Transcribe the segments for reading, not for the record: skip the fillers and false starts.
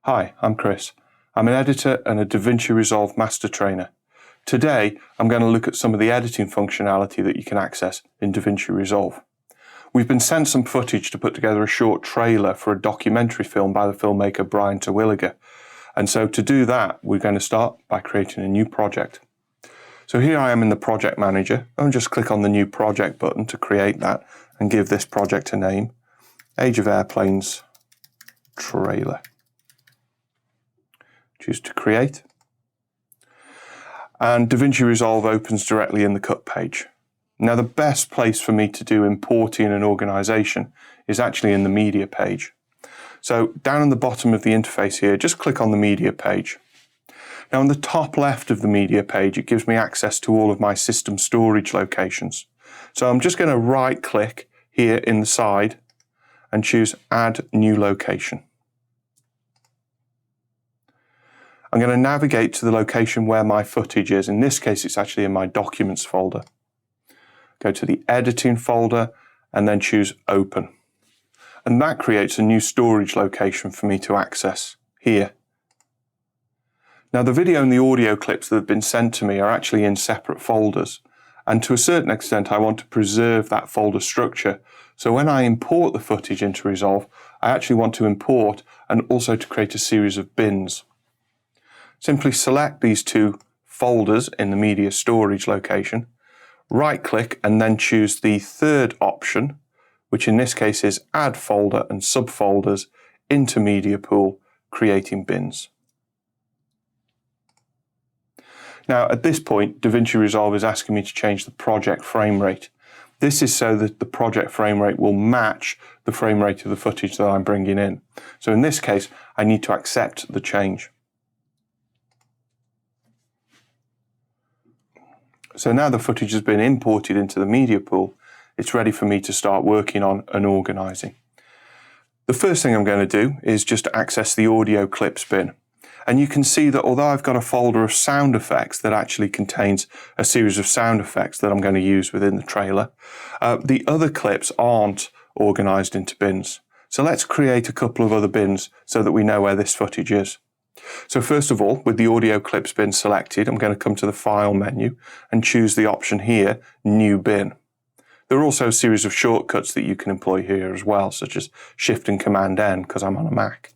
Hi, I'm Chris. I'm an editor and a DaVinci Resolve master trainer. Today, I'm going to look at some of the editing functionality that you can access in DaVinci Resolve. We've been sent some footage to put together a short trailer for a documentary film by the filmmaker Brian Terwilliger. And so to do that, we're going to start by creating a new project. So here I am in the project manager. I'll just click on the new project button to create that and give this project a name. Age of Airplanes Trailer. Choose to create. And DaVinci Resolve opens directly in the cut page. Now the best place for me to do importing and organization is actually in the media page. So down in the bottom of the interface here, just click on the media page. Now on the top left of the media page, it gives me access to all of my system storage locations. So I'm just going to right click here in the side and choose Add New Location. I'm going to navigate to the location where my footage is. In this case, it's actually in my Documents folder. Go to the Editing folder and then choose Open. And that creates a new storage location for me to access here. Now the video and the audio clips that have been sent to me are actually in separate folders. And to a certain extent, I want to preserve that folder structure. So when I import the footage into Resolve, I actually want to import and also to create a series of bins. Simply select these two folders in the media storage location, right click and then choose the third option, which in this case is Add Folder and Subfolders into Media Pool, creating bins. Now at this point, DaVinci Resolve is asking me to change the project frame rate. This is so that the project frame rate will match the frame rate of the footage that I'm bringing in. So in this case, I need to accept the change. So now the footage has been imported into the media pool, it's ready for me to start working on and organizing. The first thing I'm going to do is just access the audio clips bin. And you can see that although I've got a folder of sound effects that actually contains a series of sound effects that I'm going to use within the trailer, the other clips aren't organized into bins. So let's create a couple of other bins so that we know where this footage is. So first of all, with the audio clips bin selected, I'm going to come to the File menu and choose the option here, New Bin. There are also a series of shortcuts that you can employ here as well, such as Shift and Command N, because I'm on a Mac.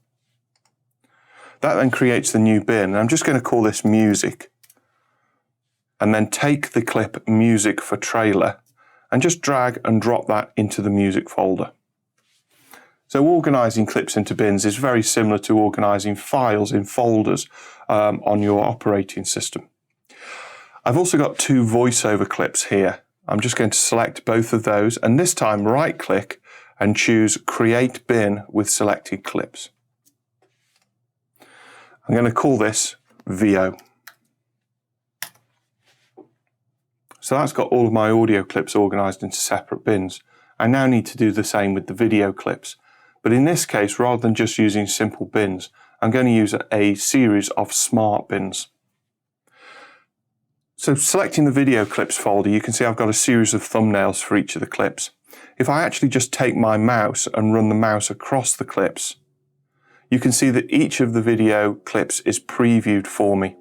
That then creates the new bin, and I'm just going to call this Music. And then take the clip Music for Trailer and just drag and drop that into the Music folder. So organizing clips into bins is very similar to organizing files in folders on your operating system. I've also got two voiceover clips here. I'm just going to select both of those and this time right click and choose Create Bin with selected clips. I'm going to call this VO. So that's got all of my audio clips organized into separate bins. I now need to do the same with the video clips. But in this case, rather than just using simple bins, I'm going to use a series of smart bins. So selecting the video clips folder, you can see I've got a series of thumbnails for each of the clips. If I actually just take my mouse and run the mouse across the clips, you can see that each of the video clips is previewed for me.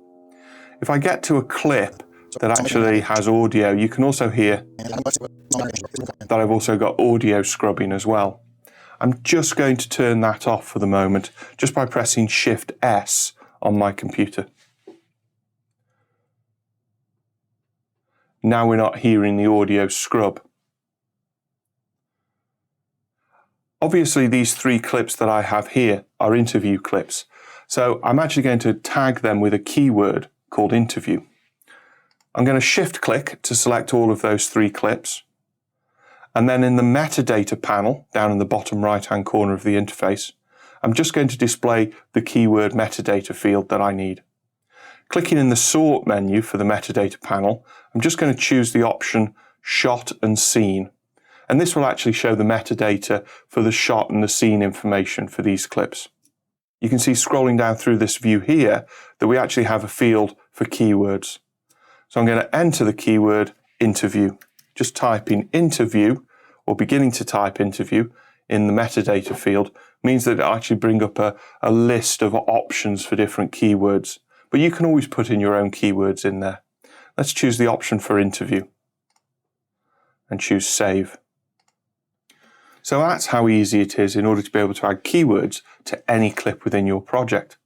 If I get to a clip that actually has audio, you can also hear that I've also got audio scrubbing as well. I'm just going to turn that off for the moment, just by pressing Shift S on my computer. Now we're not hearing the audio scrub. Obviously, these three clips that I have here are interview clips. So I'm actually going to tag them with a keyword called interview. I'm going to shift click to select all of those three clips. And then in the metadata panel, down in the bottom right-hand corner of the interface, I'm just going to display the keyword metadata field that I need. Clicking in the Sort menu for the metadata panel, I'm just going to choose the option Shot and Scene. And this will actually show the metadata for the shot and the scene information for these clips. You can see scrolling down through this view here that we actually have a field for keywords. So I'm going to enter the keyword interview. Just type in interview or beginning to type interview in the metadata field means that it'll actually bring up a list of options for different keywords. But you can always put in your own keywords in there. Let's choose the option for interview and choose save. So that's how easy it is in order to be able to add keywords to any clip within your project.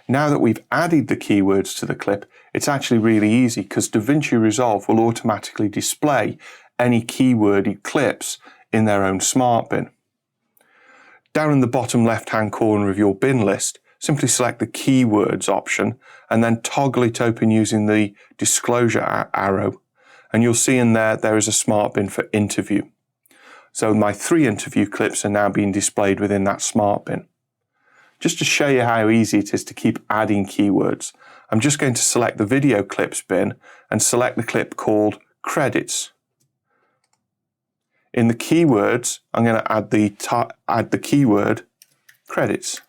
Now that we've added the keywords to the clip, it's actually really easy because DaVinci Resolve will automatically display any keyworded clips in their own smart bin. Down in the bottom left-hand corner of your bin list, simply select the keywords option and then toggle it open using the disclosure arrow. And you'll see in there is a smart bin for interview. So my 3 interview clips are now being displayed within that smart bin. Just to show you how easy it is to keep adding keywords, I'm just going to select the video clips bin and select the clip called credits. In the keywords, I'm going to add the keyword credits.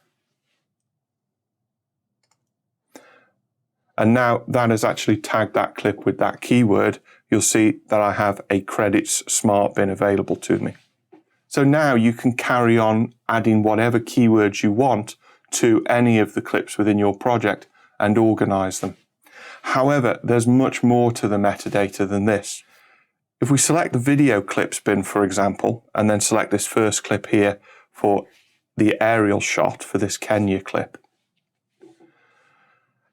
And now that has actually tagged that clip with that keyword. You'll see that I have a credits smart bin available to me. So now you can carry on adding whatever keywords you want to any of the clips within your project and organize them. However, there's much more to the metadata than this. If we select the video clips bin, for example, and then select this first clip here for the aerial shot for this Kenya clip.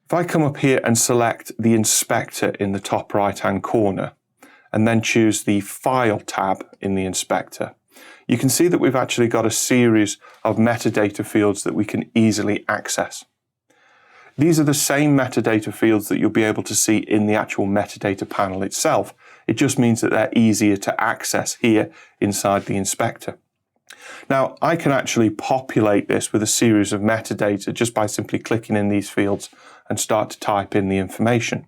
If I come up here and select the inspector in the top right-hand corner and then choose the File tab in the inspector, you can see that we've actually got a series of metadata fields that we can easily access. These are the same metadata fields that you'll be able to see in the actual metadata panel itself. It just means that they're easier to access here inside the inspector. Now, I can actually populate this with a series of metadata just by simply clicking in these fields and start to type in the information.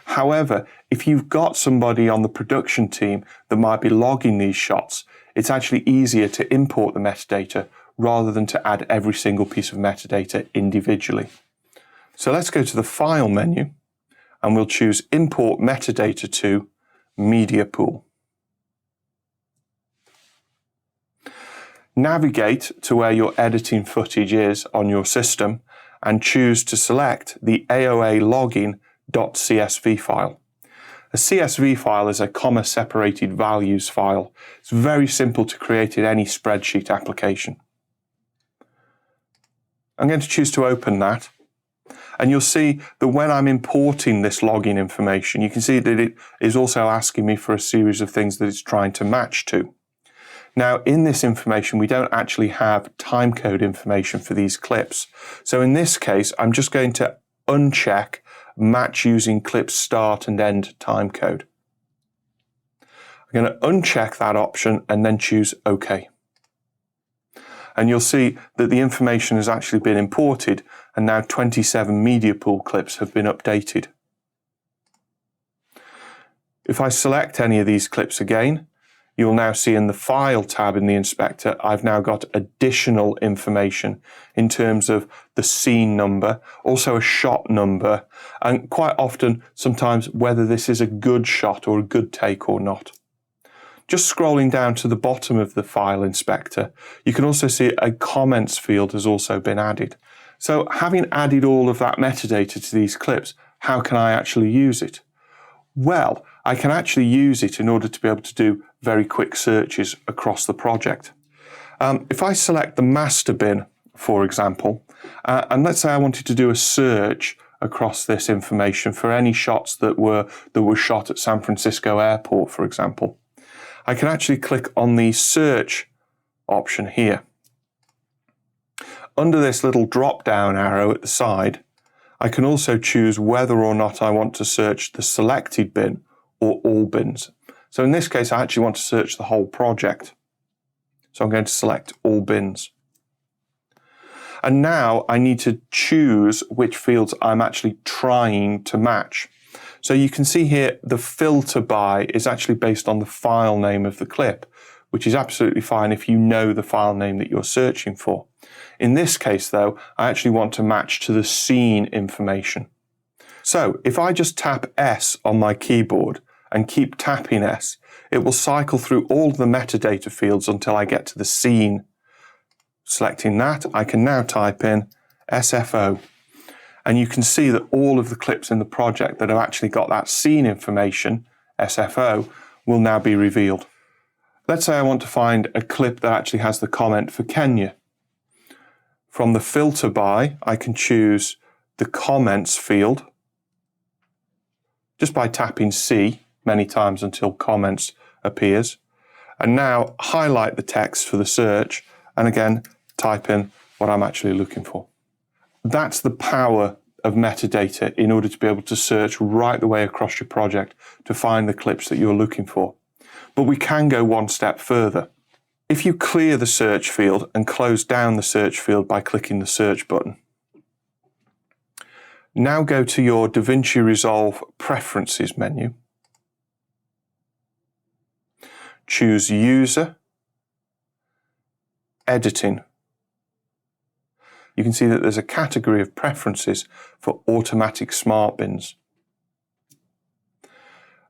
However, if you've got somebody on the production team that might be logging these shots, it's actually easier to import the metadata rather than to add every single piece of metadata individually. So let's go to the File menu and we'll choose Import Metadata to Media Pool. Navigate to where your editing footage is on your system and choose to select the AOA login.csv file. A CSV file is a comma-separated values file. It's very simple to create in any spreadsheet application. I'm going to choose to open that. And you'll see that when I'm importing this login information, you can see that it is also asking me for a series of things that it's trying to match to. Now, in this information, we don't actually have timecode information for these clips. So in this case, I'm just going to uncheck match using clip start and end timecode. I'm going to uncheck that option and then choose OK. And you'll see that the information has actually been imported and now 27 media pool clips have been updated. If I select any of these clips again, you'll now see in the File tab in the inspector, I've now got additional information in terms of the scene number, also a shot number, and quite often, sometimes whether this is a good shot or a good take or not. Just scrolling down to the bottom of the file inspector, you can also see a comments field has also been added. So having added all of that metadata to these clips, how can I actually use it? Well, I can actually use it in order to be able to do very quick searches across the project. If I select the master bin, for example, and let's say I wanted to do a search across this information for any shots that were shot at San Francisco Airport, for example, I can actually click on the search option here. Under this little drop-down arrow at the side, I can also choose whether or not I want to search the selected bin or all bins. So in this case, I actually want to search the whole project. So I'm going to select all bins. And now I need to choose which fields I'm actually trying to match. So you can see here the filter by is actually based on the file name of the clip, which is absolutely fine if you know the file name that you're searching for. In this case, though, I actually want to match to the scene information. So if I just tap S on my keyboard and keep tapping S, it will cycle through all the metadata fields until I get to the scene. Selecting that, I can now type in SFO. And you can see that all of the clips in the project that have actually got that scene information, SFO, will now be revealed. Let's say I want to find a clip that actually has the comment for Kenya. From the filter by, I can choose the comments field just by tapping C many times until comments appears. And now highlight the text for the search and again type in what I'm actually looking for. That's the power of metadata in order to be able to search right the way across your project to find the clips that you're looking for. But we can go one step further. If you clear the search field and close down the search field by clicking the search button, now go to your DaVinci Resolve Preferences menu, choose User, Editing. You can see that there's a category of preferences for automatic smart bins.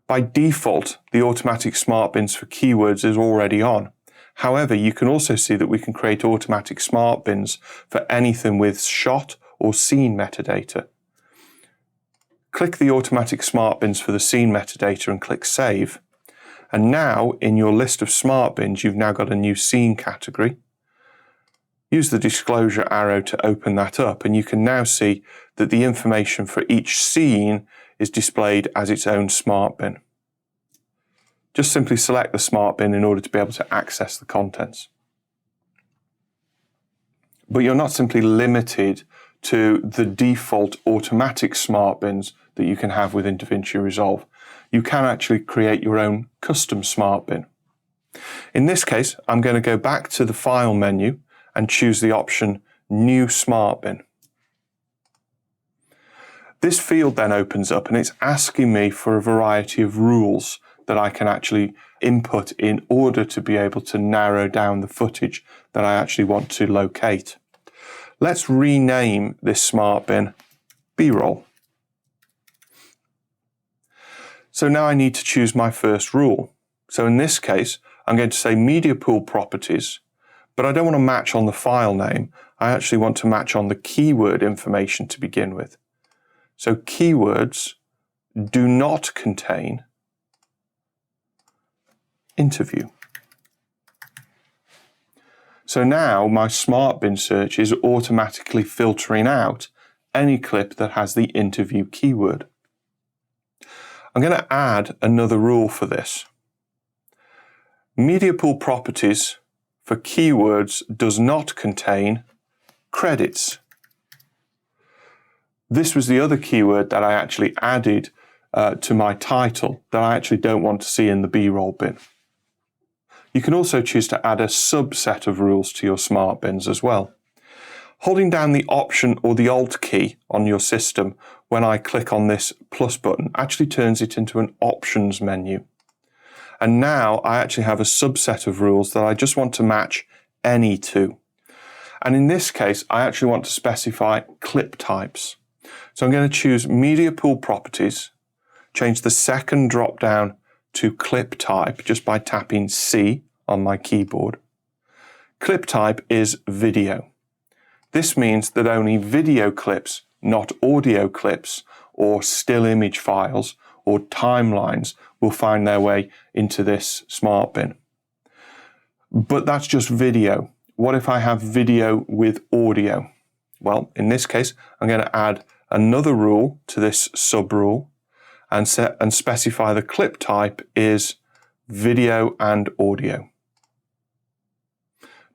By default, the automatic smart bins for keywords is already on. However, you can also see that we can create automatic smart bins for anything with shot or scene metadata. Click the automatic smart bins for the scene metadata and click Save. And now in your list of smart bins, you've now got a new scene category. Use the disclosure arrow to open that up and you can now see that the information for each scene is displayed as its own smart bin. Just simply select the smart bin in order to be able to access the contents. But you're not simply limited to the default automatic smart bins that you can have within DaVinci Resolve. You can actually create your own custom smart bin. In this case, I'm going to go back to the File menu and choose the option New Smart Bin. This field then opens up and it's asking me for a variety of rules that I can actually input in order to be able to narrow down the footage that I actually want to locate. Let's rename this smart bin B-roll. So now I need to choose my first rule. So in this case, I'm going to say Media Pool Properties, but I don't want to match on the file name. I actually want to match on the keyword information to begin with. So keywords do not contain interview. So now my smart bin search is automatically filtering out any clip that has the interview keyword. I'm going to add another rule for this. Media Pool Properties for keywords does not contain credits. This was the other keyword that I actually added to my title that I actually don't want to see in the B-roll bin. You can also choose to add a subset of rules to your smart bins as well. Holding down the Option or the Alt key on your system when I click on this plus button actually turns it into an options menu. And now I actually have a subset of rules that I just want to match any to. And in this case, I actually want to specify clip types. So I'm going to choose Media Pool Properties, change the second drop down to clip type just by tapping C on my keyboard. Clip type is video. This means that only video clips, not audio clips or still image files or timelines will find their way into this smart bin. But that's just video. What if I have video with audio? Well, in this case, I'm going to add another rule to this sub rule and specify the clip type is video and audio.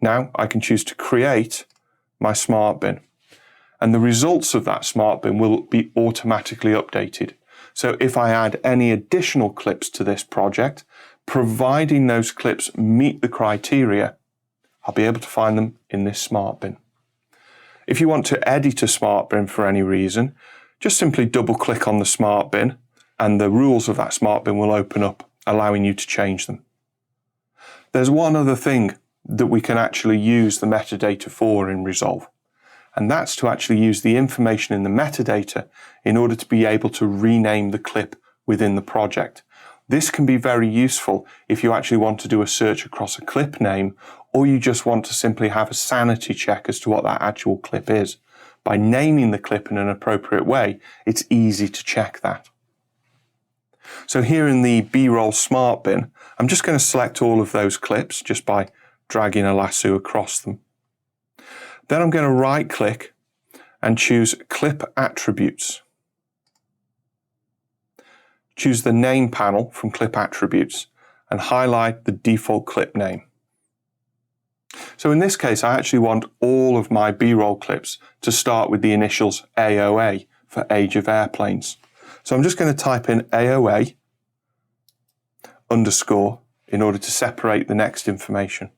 Now I can choose to create my smart bin, and the results of that smart bin will be automatically updated. So if I add any additional clips to this project, providing those clips meet the criteria, I'll be able to find them in this smart bin. If you want to edit a smart bin for any reason, just simply double click on the smart bin and the rules of that smart bin will open up, allowing you to change them. There's one other thing that we can actually use the metadata for in Resolve, and that's to actually use the information in the metadata in order to be able to rename the clip within the project. This can be very useful if you actually want to do a search across a clip name, or you just want to simply have a sanity check as to what that actual clip is. By naming the clip in an appropriate way, it's easy to check that. So here in the B-roll smart bin, I'm just going to select all of those clips just by dragging a lasso across them. Then I'm going to right click and choose Clip Attributes. Choose the Name panel from Clip Attributes and highlight the default clip name. So in this case, I actually want all of my B-roll clips to start with the initials AOA for Age of Airplanes. So I'm just going to type in AOA underscore in order to separate the next information.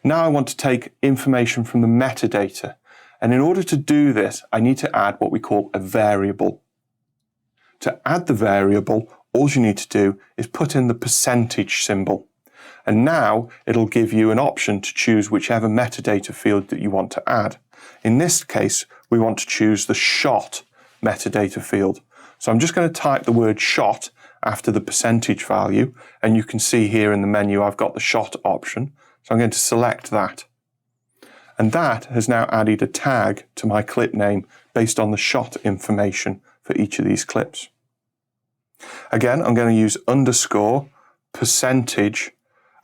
Now I want to take information from the metadata, and in order to do this, I need to add what we call a variable. To add the variable, all you need to do is put in the percentage symbol. And now it'll give you an option to choose whichever metadata field that you want to add. In this case, we want to choose the shot metadata field. So I'm just going to type the word shot after the percentage value, and you can see here in the menu I've got the shot option. So I'm going to select that. And that has now added a tag to my clip name based on the shot information for each of these clips. Again, I'm going to use underscore, percentage,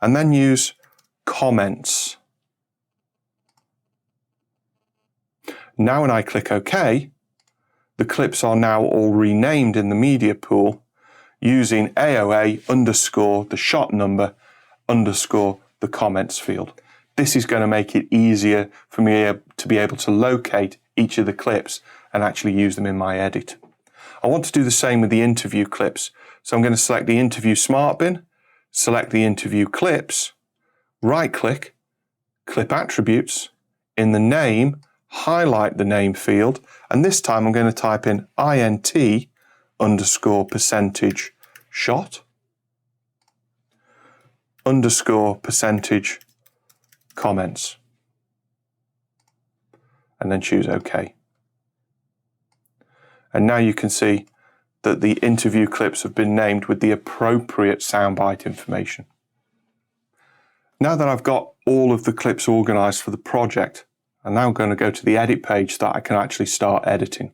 and then use comments. Now when I click OK, the clips are now all renamed in the media pool using AOA underscore the shot number underscore the comments field. This is going to make it easier for me to be able to locate each of the clips and actually use them in my edit. I want to do the same with the interview clips. So I'm going to select the interview smart bin, select the interview clips, right click, clip attributes, in the name, highlight the name field, and this time I'm going to type in INT underscore percentage shot underscore percentage comments, and then choose OK. And now you can see that the interview clips have been named with the appropriate soundbite information. Now that I've got all of the clips organized for the project, I'm now going to go to the edit page so that I can actually start editing.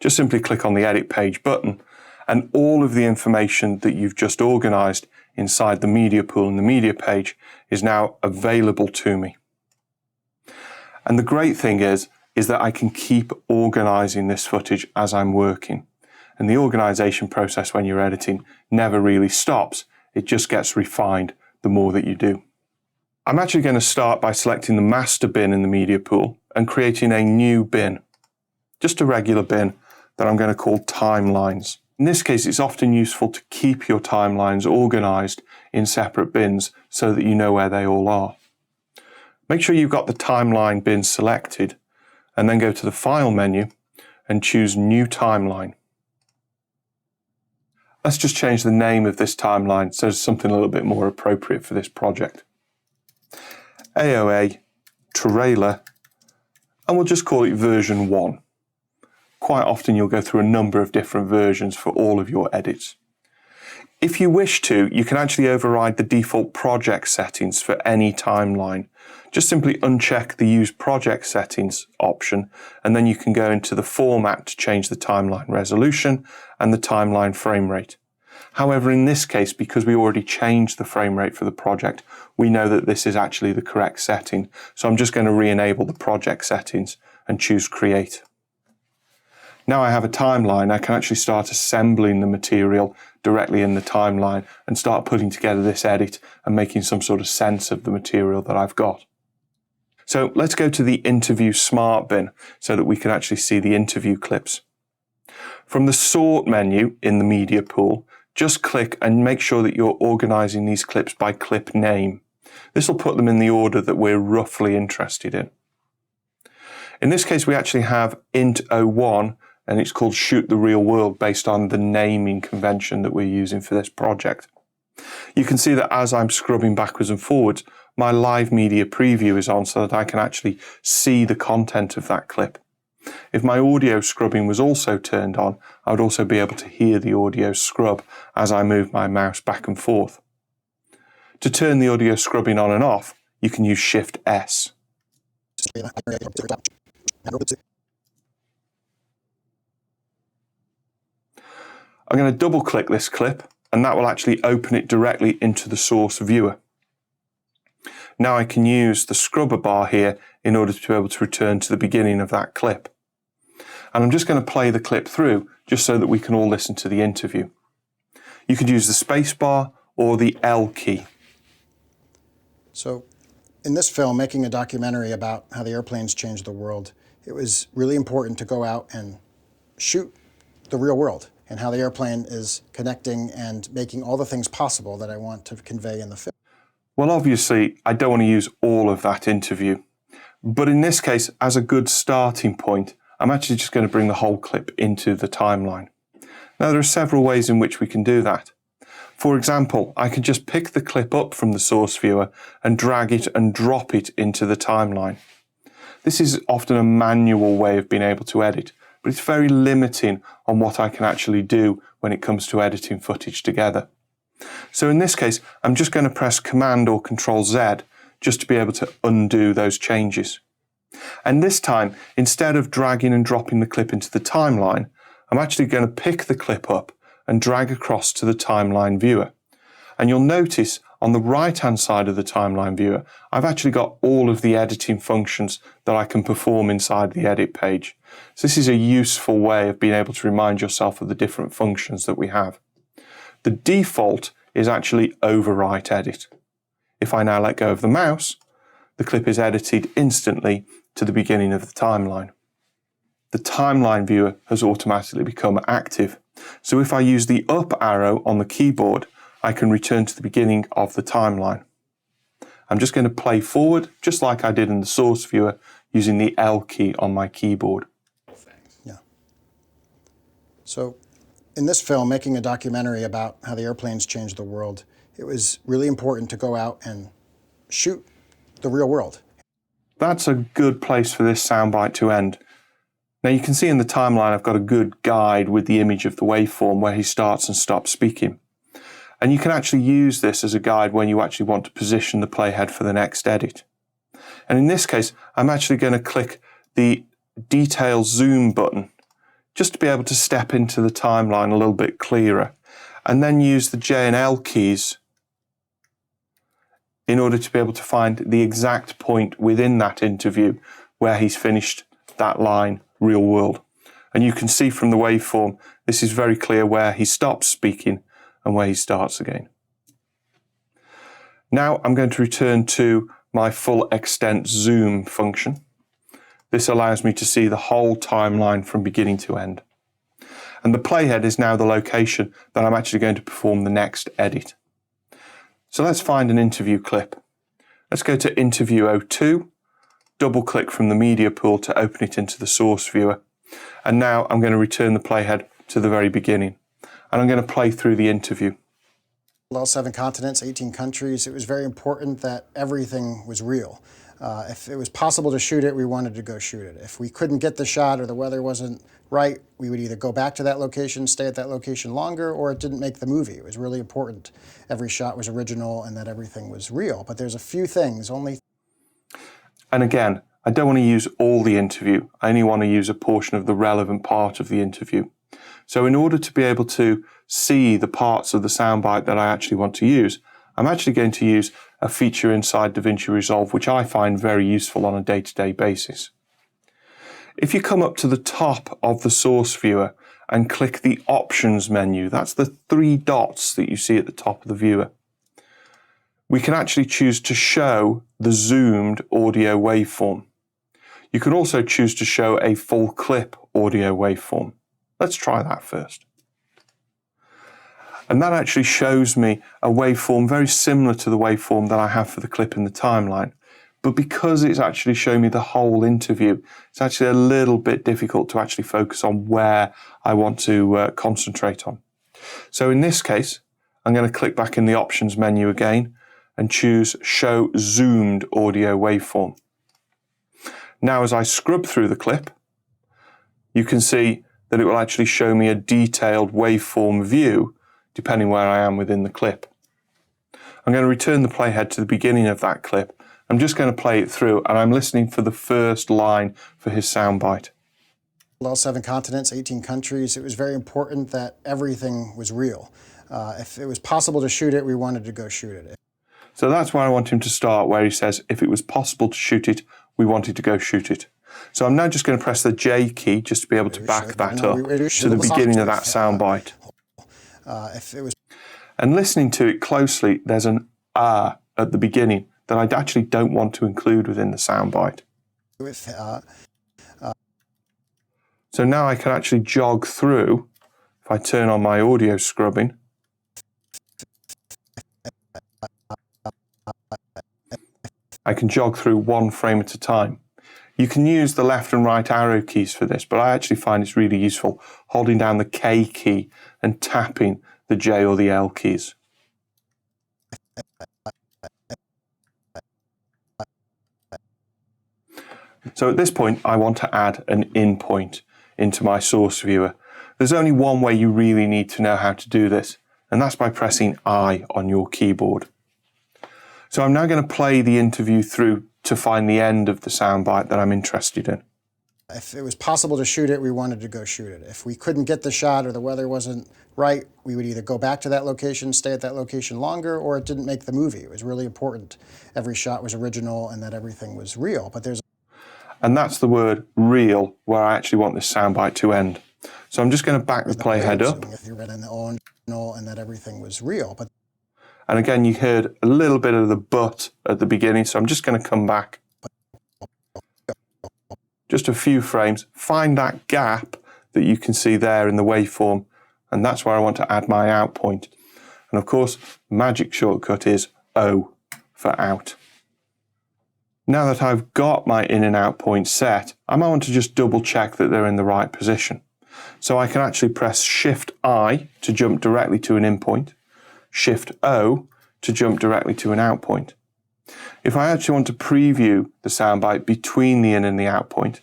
Just simply click on the edit page button, and all of the information that you've just organized inside the media pool and the media page is now available to me. And the great thing is that I can keep organizing this footage as I'm working. And the organization process when you're editing never really stops. It just gets refined the more that you do. I'm actually going to start by selecting the master bin in the media pool and creating a new bin. Just a regular bin that I'm going to call timelines. In this case, it's often useful to keep your timelines organized in separate bins so that you know where they all are. Make sure you've got the timeline bin selected, and then go to the File menu and choose New Timeline. Let's just change the name of this timeline so it's something a little bit more appropriate for this project. AOA trailer, and we'll just call it version 1. Quite often you'll go through a number of different versions for all of your edits. If you wish to, you can actually override the default project settings for any timeline. Just simply uncheck the Use Project Settings option, and then you can go into the format to change the timeline resolution and the timeline frame rate. However, in this case, because we already changed the frame rate for the project, we know that this is actually the correct setting. So I'm just going to re-enable the project settings and choose Create. Now I have a timeline, I can actually start assembling the material directly in the timeline and start putting together this edit and making some sort of sense of the material that I've got. So let's go to the interview smart bin so that we can actually see the interview clips. From the sort menu in the media pool, just click and make sure that you're organizing these clips by clip name. This will put them in the order that we're roughly interested in. In this case, we actually have int 01, and it's called Shoot the Real World based on the naming convention that we're using for this project. You can see that as I'm scrubbing backwards and forwards, my live media preview is on so that I can actually see the content of that clip. If my audio scrubbing was also turned on, I would also be able to hear the audio scrub as I move my mouse back and forth. To turn the audio scrubbing on and off, you can use Shift S. I'm going to double click this clip, and that will actually open it directly into the source viewer. Now I can use the scrubber bar here in order to be able to return to the beginning of that clip. And I'm just going to play the clip through just so that we can all listen to the interview. You could use the space bar or the L key. So in this film, making a documentary about how the airplanes changed the world, it was really important to go out and shoot the real world and how the airplane is connecting and making all the things possible that I want to convey in the film. Well, obviously, I don't want to use all of that interview. But in this case, as a good starting point, I'm actually just going to bring the whole clip into the timeline. Now, there are several ways in which we can do that. For example, I can just pick the clip up from the source viewer and drag it and drop it into the timeline. This is often a manual way of being able to edit, but it's very limiting on what I can actually do when it comes to editing footage together. So in this case, I'm just going to press Command or Control Z just to be able to undo those changes. And this time, instead of dragging and dropping the clip into the timeline, I'm actually going to pick the clip up and drag across to the timeline viewer. And you'll notice on the right-hand side of the timeline viewer, I've actually got all of the editing functions that I can perform inside the edit page. So this is a useful way of being able to remind yourself of the different functions that we have. The default is actually overwrite edit. If I now let go of the mouse, the clip is edited instantly to the beginning of the timeline. The timeline viewer has automatically become active. So if I use the up arrow on the keyboard, I can return to the beginning of the timeline. I'm just going to play forward, just like I did in the source viewer, using the L key on my keyboard. Yeah. So in this film, making a documentary about how the airplanes changed the world, it was really important to go out and shoot the real world. That's a good place for this soundbite to end. Now you can see in the timeline I've got a good guide with the image of the waveform where he starts and stops speaking. And you can actually use this as a guide when you actually want to position the playhead for the next edit. And in this case, I'm actually going to click the Detail Zoom button just to be able to step into the timeline a little bit clearer, and then use the J and L keys in order to be able to find the exact point within that interview where he's finished that line, real world. And you can see from the waveform, this is very clear where he stops speaking and where he starts again. Now I'm going to return to my full extent zoom function. This allows me to see the whole timeline from beginning to end. And the playhead is now the location that I'm actually going to perform the next edit. So let's find an interview clip. Let's go to Interview 02, double click from the media pool to open it into the source viewer. And now I'm going to return the playhead to the very beginning. And I'm going to play through the interview. All 7 continents, 18 countries, it was very important that everything was real. If it was possible to shoot it, we wanted to go shoot it. If we couldn't get the shot or the weather wasn't right, we would either go back to that location, stay at that location longer, or it didn't make the movie. It was really important. Every shot was original and that everything was real. But there's a few things, only. And again, I don't want to use all the interview. I only want to use a portion of the relevant part of the interview. So in order to be able to see the parts of the soundbite that I actually want to use, I'm actually going to use a feature inside DaVinci Resolve which I find very useful on a day-to-day basis. If you come up to the top of the source viewer and click the Options menu, that's the 3 dots that you see at the top of the viewer, we can actually choose to show the zoomed audio waveform. You can also choose to show a full clip audio waveform. Let's try that first. And that actually shows me a waveform very similar to the waveform that I have for the clip in the timeline. But because it's actually showing me the whole interview, it's actually a little bit difficult to actually focus on where I want to concentrate on. So in this case, I'm going to click back in the Options menu again and choose Show Zoomed Audio Waveform. Now as I scrub through the clip, you can see that it will actually show me a detailed waveform view depending where I am within the clip. I'm going to return the playhead to the beginning of that clip. I'm just going to play it through, and I'm listening for the first line for his soundbite. All 7 continents, 18 countries. It was very important that everything was real. If it was possible to shoot it, we wanted to go shoot it. So that's where I want him to start, where he says, if it was possible to shoot it, we wanted to go shoot it. So I'm now just going to press the J key just to be able to back that up to the beginning of that soundbite. And listening to it closely, there's an ah at the beginning that I actually don't want to include within the soundbite. So now I can actually jog through, if I turn on my audio scrubbing, I can jog through one frame at a time. You can use the left and right arrow keys for this, but I actually find it's really useful holding down the K key and tapping the J or the L keys. So at this point, I want to add an in point into my source viewer. There's only one way you really need to know how to do this, and that's by pressing I on your keyboard. So I'm now going to play the interview through to find the end of the soundbite that I'm interested in. If it was possible to shoot it, we wanted to go shoot it. If we couldn't get the shot or the weather wasn't right, we would either go back to that location, stay at that location longer, or it didn't make the movie. It was really important. Every shot was original and that everything was real. And that's the word real, where I actually want this soundbite to end. So I'm just going to back the playhead up. And that everything was real. And again, you heard a little bit of the but at the beginning, so I'm just going to come back just a few frames, find that gap that you can see there in the waveform, and that's where I want to add my out point. And of course, the magic shortcut is O for out. Now that I've got my in and out point set, I might want to just double check that they're in the right position. So I can actually press Shift I to jump directly to an in point, Shift O to jump directly to an out point. If I actually want to preview the soundbite between the in and the out point,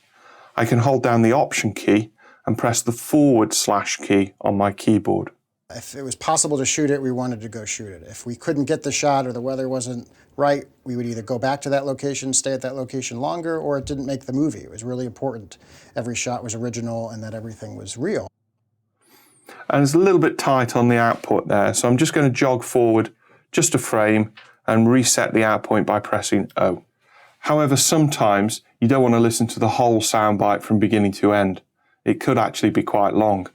I can hold down the Option key and press the / key on my keyboard. If it was possible to shoot it, we wanted to go shoot it. If we couldn't get the shot or the weather wasn't right, we would either go back to that location, stay at that location longer, or it didn't make the movie. It was really important. Every shot was original and that everything was real. And it's a little bit tight on the output there, so I'm just going to jog forward just a frame and reset the out point by pressing O. However, sometimes you don't want to listen to the whole soundbite from beginning to end. It could actually be quite long.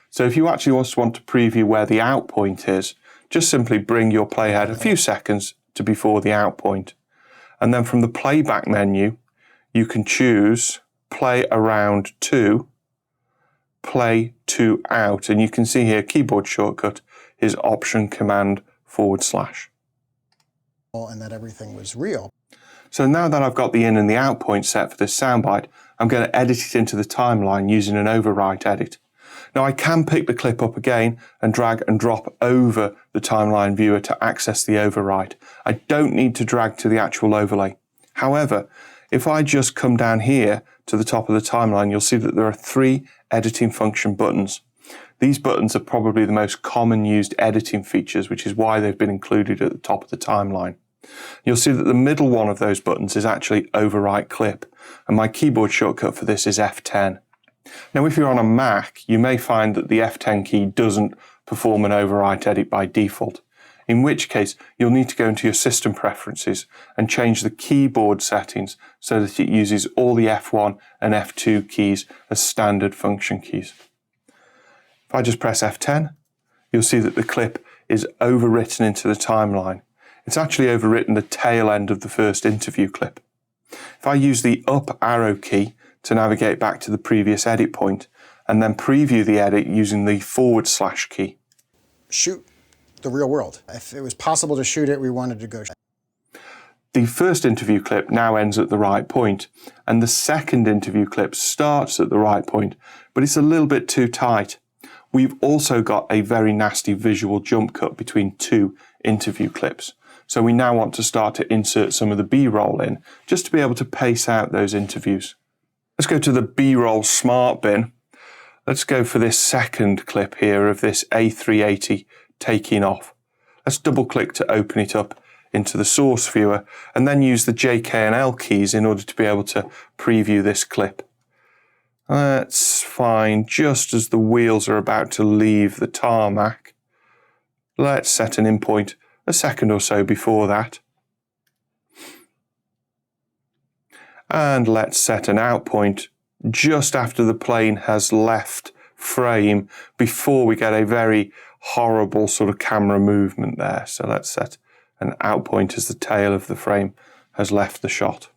So if you actually want to preview where the out point is, just simply bring your playhead a few seconds to before the out point. And then from the playback menu, you can choose play around to, play to out. And you can see here, keyboard shortcut is Option Command /. And that everything was real. So now that I've got the in and the out point set for this soundbite, I'm going to edit it into the timeline using an overwrite edit. Now I can pick the clip up again and drag and drop over the timeline viewer to access the overwrite. I don't need to drag to the actual overlay. However, if I just come down here to the top of the timeline, you'll see that there are 3 editing function buttons. These buttons are probably the most common used editing features, which is why they've been included at the top of the timeline. You'll see that the middle one of those buttons is actually overwrite clip, and my keyboard shortcut for this is F10. Now, if you're on a Mac, you may find that the F10 key doesn't perform an overwrite edit by default, in which case you'll need to go into your system preferences and change the keyboard settings so that it uses all the F1 and F2 keys as standard function keys. If I just press F10, you'll see that the clip is overwritten into the timeline. It's actually overwritten the tail end of the first interview clip. If I use the up arrow key to navigate back to the previous edit point and then preview the edit using the / key. Shoot the real world. If it was possible to shoot it, we wanted to go shoot it. The first interview clip now ends at the right point, and the second interview clip starts at the right point, but it's a little bit too tight. We've also got a very nasty visual jump cut between 2 interview clips. So we now want to start to insert some of the B-roll in, just to be able to pace out those interviews. Let's go to the B-roll smart bin. Let's go for this second clip here of this A380 taking off. Let's double click to open it up into the source viewer and then use the J, K and L keys in order to be able to preview this clip. Let's find just as the wheels are about to leave the tarmac. Let's set an in point a second or so before that. And let's set an out point just after the plane has left frame before we get a very horrible sort of camera movement there. So let's set an out point as the tail of the frame has left the shot.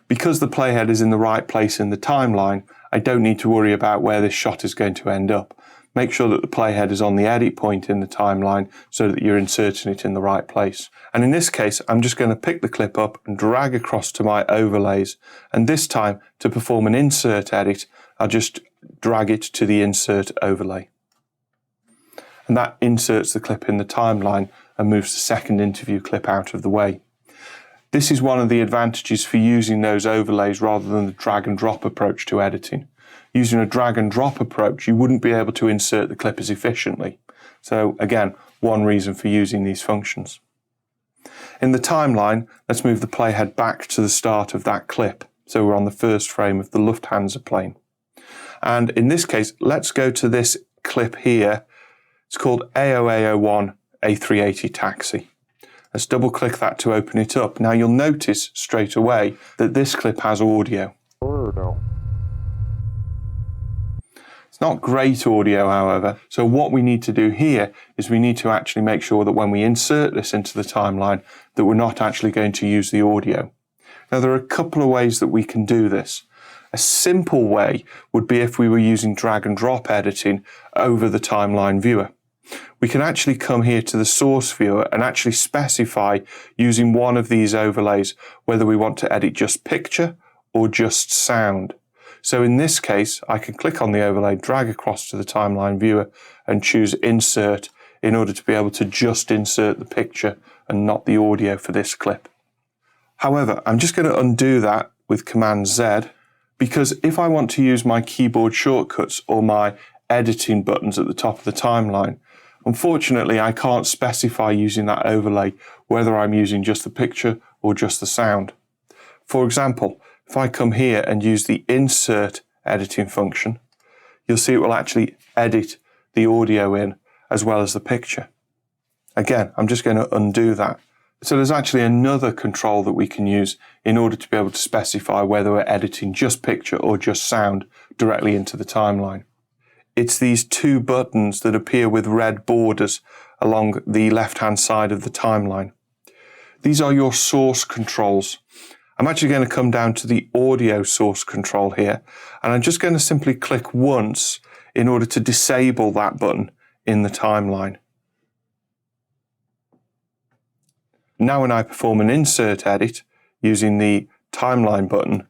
Because the playhead is in the right place in the timeline, I don't need to worry about where this shot is going to end up. Make sure that the playhead is on the edit point in the timeline so that you're inserting it in the right place. And in this case, I'm just going to pick the clip up and drag across to my overlays. And this time, to perform an insert edit, I'll just drag it to the insert overlay. And that inserts the clip in the timeline and moves the second interview clip out of the way. This is one of the advantages for using those overlays rather than the drag and drop approach to editing. Using a drag and drop approach, you wouldn't be able to insert the clip as efficiently. So again, one reason for using these functions. In the timeline, let's move the playhead back to the start of that clip. So we're on the first frame of the Lufthansa plane. And in this case, let's go to this clip here. It's called AO1 A380 Taxi. Let's double click that to open it up. Now you'll notice straight away that this clip has audio. It's not great audio, however. So what we need to do here is we need to actually make sure that when we insert this into the timeline that we're not actually going to use the audio. Now there are a couple of ways that we can do this. A simple way would be if we were using drag and drop editing over the timeline viewer. We can actually come here to the source viewer and actually specify using one of these overlays whether we want to edit just picture or just sound. So in this case, I can click on the overlay, drag across to the timeline viewer and choose insert in order to be able to just insert the picture and not the audio for this clip. However, I'm just going to undo that with Command Z, because if I want to use my keyboard shortcuts or my editing buttons at the top of the timeline, unfortunately, I can't specify using that overlay whether I'm using just the picture or just the sound. For example, if I come here and use the insert editing function, you'll see it will actually edit the audio in as well as the picture. Again, I'm just going to undo that. So there's actually another control that we can use in order to be able to specify whether we're editing just picture or just sound directly into the timeline. It's these two buttons that appear with red borders along the left-hand side of the timeline. These are your source controls. I'm actually going to come down to the audio source control here, and I'm just going to simply click once in order to disable that button in the timeline. Now when I perform an insert edit using the timeline button,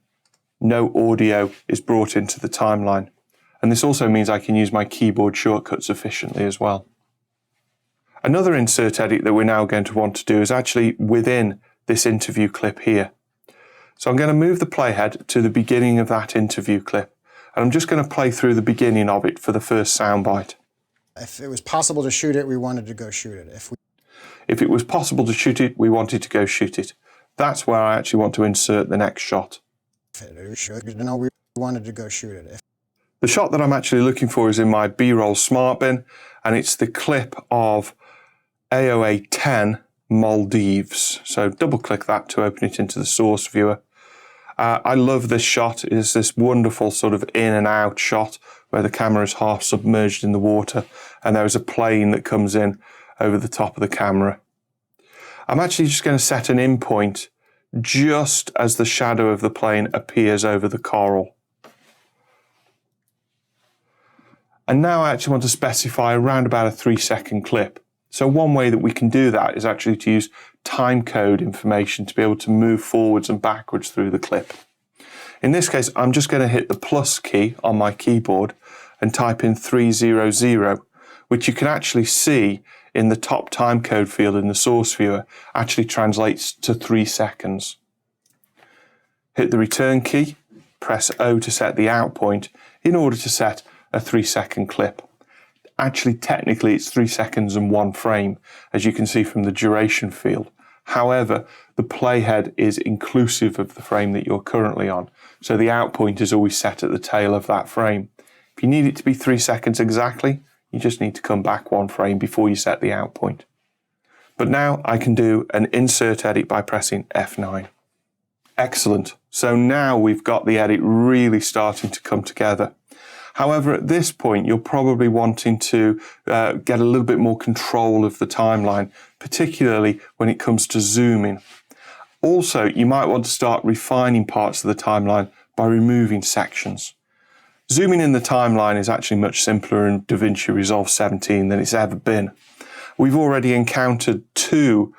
no audio is brought into the timeline. And this also means I can use my keyboard shortcuts efficiently as well. Another insert edit that we're now going to want to do is actually within this interview clip here. So I'm going to move the playhead to the beginning of that interview clip, and I'm just going to play through the beginning of it for the first soundbite. If it was possible to shoot it, we wanted to go shoot it. If it was possible to shoot it, we wanted to go shoot it. That's where I actually want to insert the next shot. We wanted to go shoot it. The shot that I'm actually looking for is in my B-roll smart bin, and it's the clip of AOA 10 Maldives. So double click that to open it into the source viewer. I love this shot. It's this wonderful sort of in and out shot where the camera is half submerged in the water and there is a plane that comes in over the top of the camera. I'm actually just going to set an in point just as the shadow of the plane appears over the coral. And now I actually want to specify around about a 3-second clip. So one way that we can do that is actually to use time code information to be able to move forwards and backwards through the clip. In this case, I'm just going to hit the plus key on my keyboard and type in 300, which you can actually see in the top time code field in the source viewer actually translates to 3 seconds. Hit the return key, press O to set the out point in order to set a 3-second clip. Actually, technically, it's 3 seconds and 1 frame, as you can see from the duration field. However, the playhead is inclusive of the frame that you're currently on, so the out point is always set at the tail of that frame. If you need it to be 3 seconds exactly, you just need to come back 1 frame before you set the out point. But now I can do an insert edit by pressing F9. Excellent. So now we've got the edit really starting to come together. However, at this point, you're probably wanting to get a little bit more control of the timeline, particularly when it comes to zooming. Also, you might want to start refining parts of the timeline by removing sections. Zooming in the timeline is actually much simpler in DaVinci Resolve 17 than it's ever been. We've already encountered 2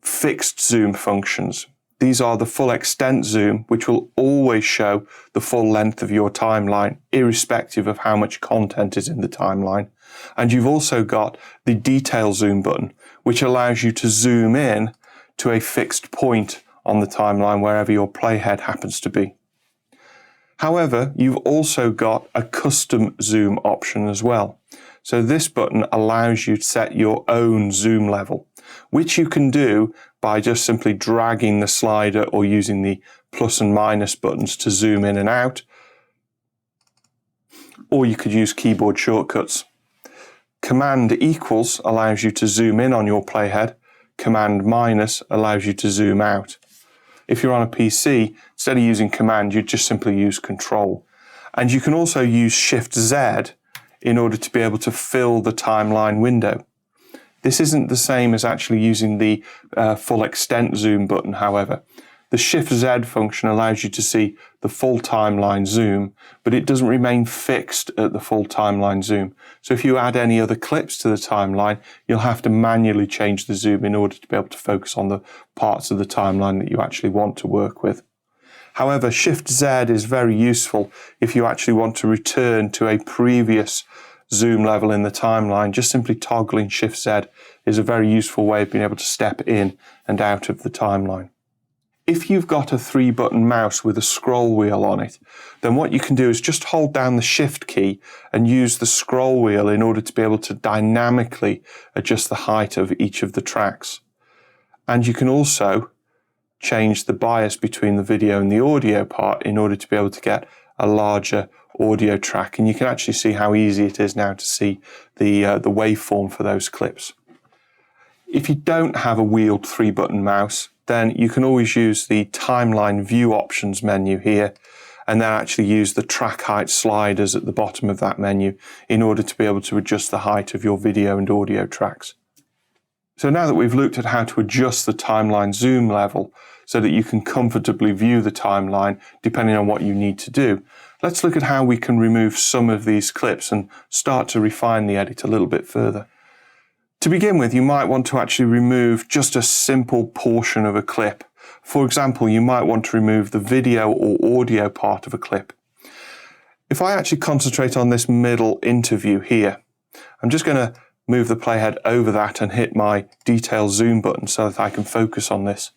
fixed zoom functions. These are the full extent zoom, which will always show the full length of your timeline, irrespective of how much content is in the timeline. And you've also got the detail zoom button, which allows you to zoom in to a fixed point on the timeline wherever your playhead happens to be. However, you've also got a custom zoom option as well. So this button allows you to set your own zoom level, which you can do by just simply dragging the slider or using the plus and minus buttons to zoom in and out. Or you could use keyboard shortcuts. Command equals allows you to zoom in on your playhead. Command minus allows you to zoom out. If you're on a PC, instead of using command, you just simply use control. And you can also use Shift Z in order to be able to fill the timeline window. This isn't the same as actually using the full extent zoom button, however. The Shift Z function allows you to see the full timeline zoom, but it doesn't remain fixed at the full timeline zoom. So if you add any other clips to the timeline, you'll have to manually change the zoom in order to be able to focus on the parts of the timeline that you actually want to work with. However, Shift Z is very useful if you actually want to return to a previous zoom level in the timeline. Just simply toggling Shift Z is a very useful way of being able to step in and out of the timeline. If you've got a 3-button mouse with a scroll wheel on it, then what you can do is just hold down the Shift key and use the scroll wheel in order to be able to dynamically adjust the height of each of the tracks. And you can also change the bias between the video and the audio part in order to be able to get a larger audio track. And you can actually see how easy it is now to see the waveform for those clips. If you don't have a wheeled 3-button mouse, then you can always use the timeline view options menu here, and then actually use the track height sliders at the bottom of that menu in order to be able to adjust the height of your video and audio tracks. So now that we've looked at how to adjust the timeline zoom level so that you can comfortably view the timeline depending on what you need to do, let's look at how we can remove some of these clips and start to refine the edit a little bit further. To begin with, you might want to actually remove just a simple portion of a clip. For example, you might want to remove the video or audio part of a clip. If I actually concentrate on this middle interview here, I'm just going to move the playhead over that and hit my detail zoom button so that I can focus on this.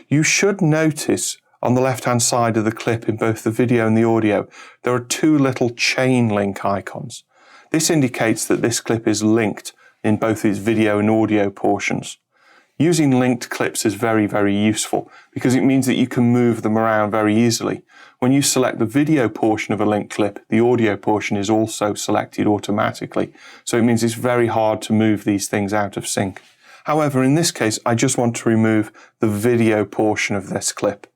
You should notice on the left-hand side of the clip in both the video and the audio, there are 2 little chain link icons. This indicates that this clip is linked in both its video and audio portions. Using linked clips is very, very useful because it means that you can move them around very easily. When you select the video portion of a linked clip, the audio portion is also selected automatically. So it means it's very hard to move these things out of sync. However, in this case, I just want to remove the video portion of this clip.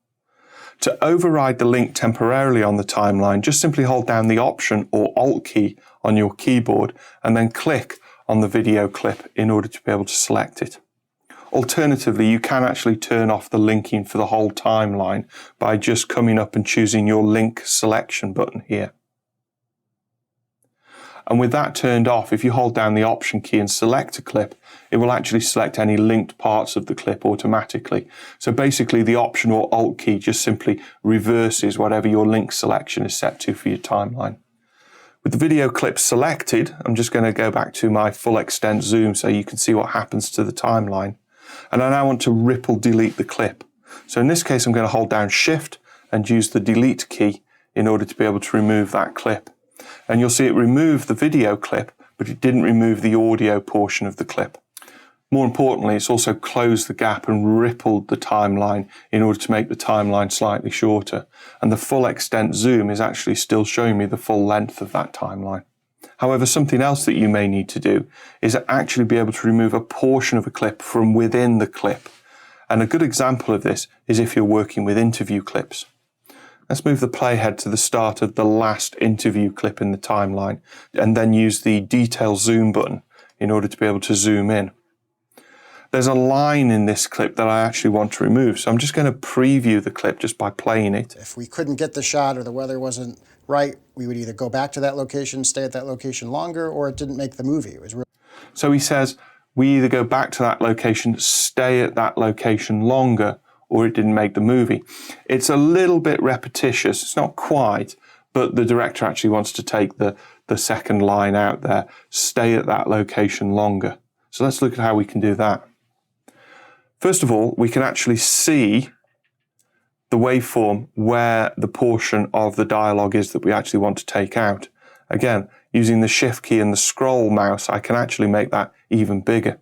To override the link temporarily on the timeline, just simply hold down the Option or Alt key on your keyboard and then click on the video clip in order to be able to select it. Alternatively, you can actually turn off the linking for the whole timeline by just coming up and choosing your link selection button here. And with that turned off, if you hold down the Option key and select a clip, it will actually select any linked parts of the clip automatically. So basically the Option or Alt key just simply reverses whatever your link selection is set to for your timeline. With the video clip selected, I'm just going to go back to my full extent zoom so you can see what happens to the timeline. And I now want to ripple delete the clip. So in this case, I'm going to hold down Shift and use the delete key in order to be able to remove that clip. And you'll see it removed the video clip, but it didn't remove the audio portion of the clip. More importantly, it's also closed the gap and rippled the timeline in order to make the timeline slightly shorter. And the full extent zoom is actually still showing me the full length of that timeline. However, something else that you may need to do is actually be able to remove a portion of a clip from within the clip. And a good example of this is if you're working with interview clips. Let's move the playhead to the start of the last interview clip in the timeline and then use the detail zoom button in order to be able to zoom in. There's a line in this clip that I actually want to remove, so I'm just going to preview the clip just by playing it. If we couldn't get the shot or the weather wasn't right, we would either go back to that location, stay at that location longer, or it didn't make the movie. It was really... So he says, we either go back to that location, stay at that location longer, or it didn't make the movie. It's a little bit repetitious, it's not quite, but the director actually wants to take the second line out there, stay at that location longer. So let's look at how we can do that. First of all, we can actually see the waveform where the portion of the dialogue is that we actually want to take out. Again, using the shift key and the scroll mouse, I can actually make that even bigger.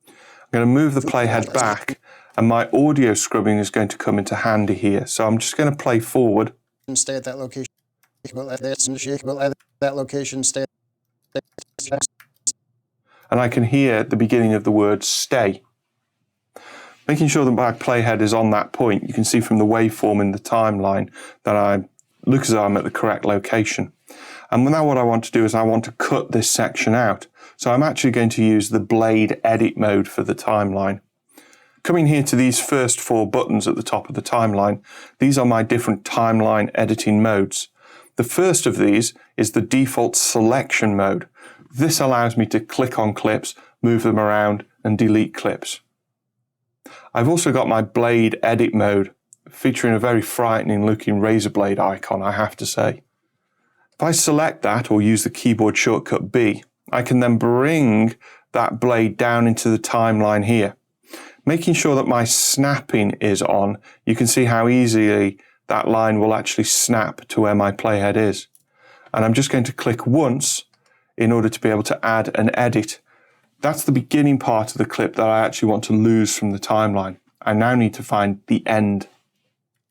I'm going to move the playhead back, and my audio scrubbing is going to come into handy here. So I'm just going to play forward. Stay at that location. That location, stay. And I can hear the beginning of the word stay. Making sure that my playhead is on that point, you can see from the waveform in the timeline that I look as though I'm at the correct location. And now what I want to do is I want to cut this section out. So I'm actually going to use the blade edit mode for the timeline. Coming here to these first 4 buttons at the top of the timeline, these are my different timeline editing modes. The first of these is the default selection mode. This allows me to click on clips, move them around, and delete clips. I've also got my blade edit mode, featuring a very frightening looking razor blade icon, I have to say. If I select that or use the keyboard shortcut B, I can then bring that blade down into the timeline here. Making sure that my snapping is on, you can see how easily that line will actually snap to where my playhead is. And I'm just going to click once in order to be able to add an edit. That's the beginning part of the clip that I actually want to lose from the timeline. I now need to find the end.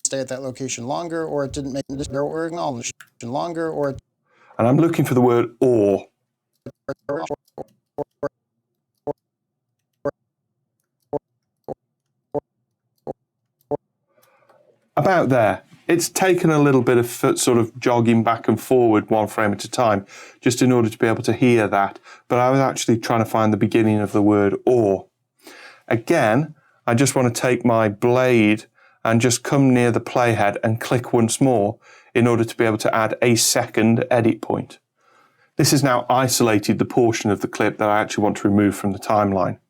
Stay at that location longer, or it didn't make or acknowledge longer, or... And I'm looking for the word or. About there. It's taken a little bit of sort of jogging back and forward 1 frame at a time, just in order to be able to hear that. But I was actually trying to find the beginning of the word or. Again, I just want to take my blade and just come near the playhead and click once more in order to be able to add a second edit point. This has now isolated the portion of the clip that I actually want to remove from the timeline.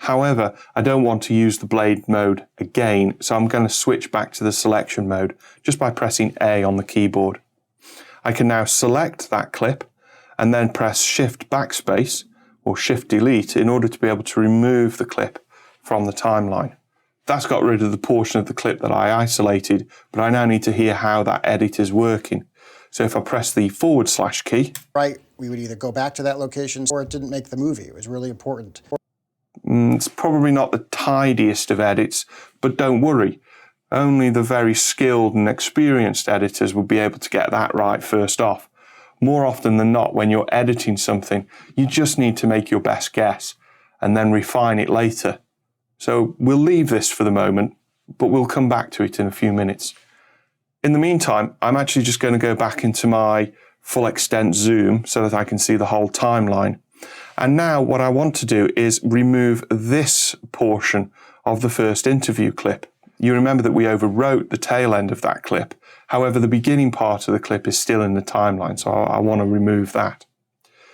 However, I don't want to use the blade mode again, so I'm going to switch back to the selection mode just by pressing A on the keyboard. I can now select that clip and then press Shift Backspace or Shift Delete in order to be able to remove the clip from the timeline. That's got rid of the portion of the clip that I isolated, but I now need to hear how that edit is working. So if I press the / key, right, we would either go back to that location or it didn't make the movie. It was really important. It's probably not the tidiest of edits, but don't worry. Only the very skilled and experienced editors will be able to get that right first off. More often than not, when you're editing something, you just need to make your best guess and then refine it later. So we'll leave this for the moment, but we'll come back to it in a few minutes. In the meantime, I'm actually just going to go back into my full extent zoom so that I can see the whole timeline. And now what I want to do is remove this portion of the first interview clip. You remember that we overwrote the tail end of that clip. However, the beginning part of the clip is still in the timeline, so I want to remove that.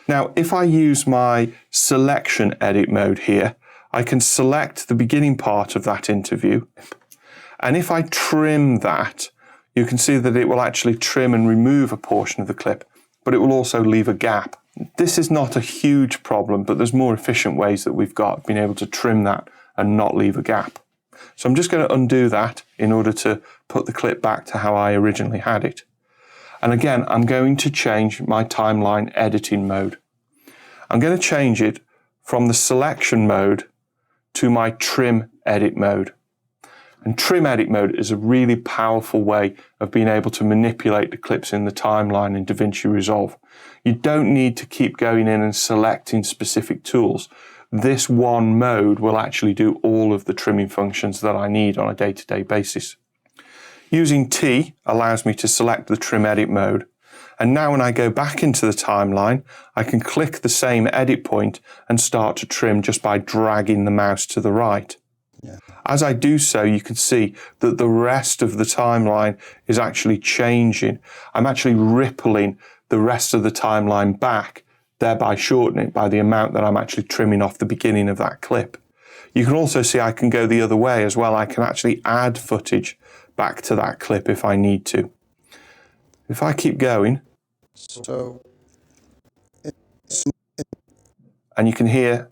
Now, if I use my selection edit mode here, I can select the beginning part of that interview. And if I trim that, you can see that it will actually trim and remove a portion of the clip, but it will also leave a gap. This is not a huge problem, but there's more efficient ways that we've got being able to trim that and not leave a gap. So I'm just going to undo that in order to put the clip back to how I originally had it. And again, I'm going to change my timeline editing mode. I'm going to change it from the selection mode to my trim edit mode. And trim edit mode is a really powerful way of being able to manipulate the clips in the timeline in DaVinci Resolve. You don't need to keep going in and selecting specific tools. This one mode will actually do all of the trimming functions that I need on a day-to-day basis. Using T allows me to select the trim edit mode. And now when I go back into the timeline, I can click the same edit point and start to trim just by dragging the mouse to the right. Yeah. As I do so, you can see that the rest of the timeline is actually changing. I'm actually rippling the rest of the timeline back, thereby shortening it by the amount that I'm actually trimming off the beginning of that clip. You can also see I can go the other way as well. I can actually add footage back to that clip if I need to. If I keep going, and you can hear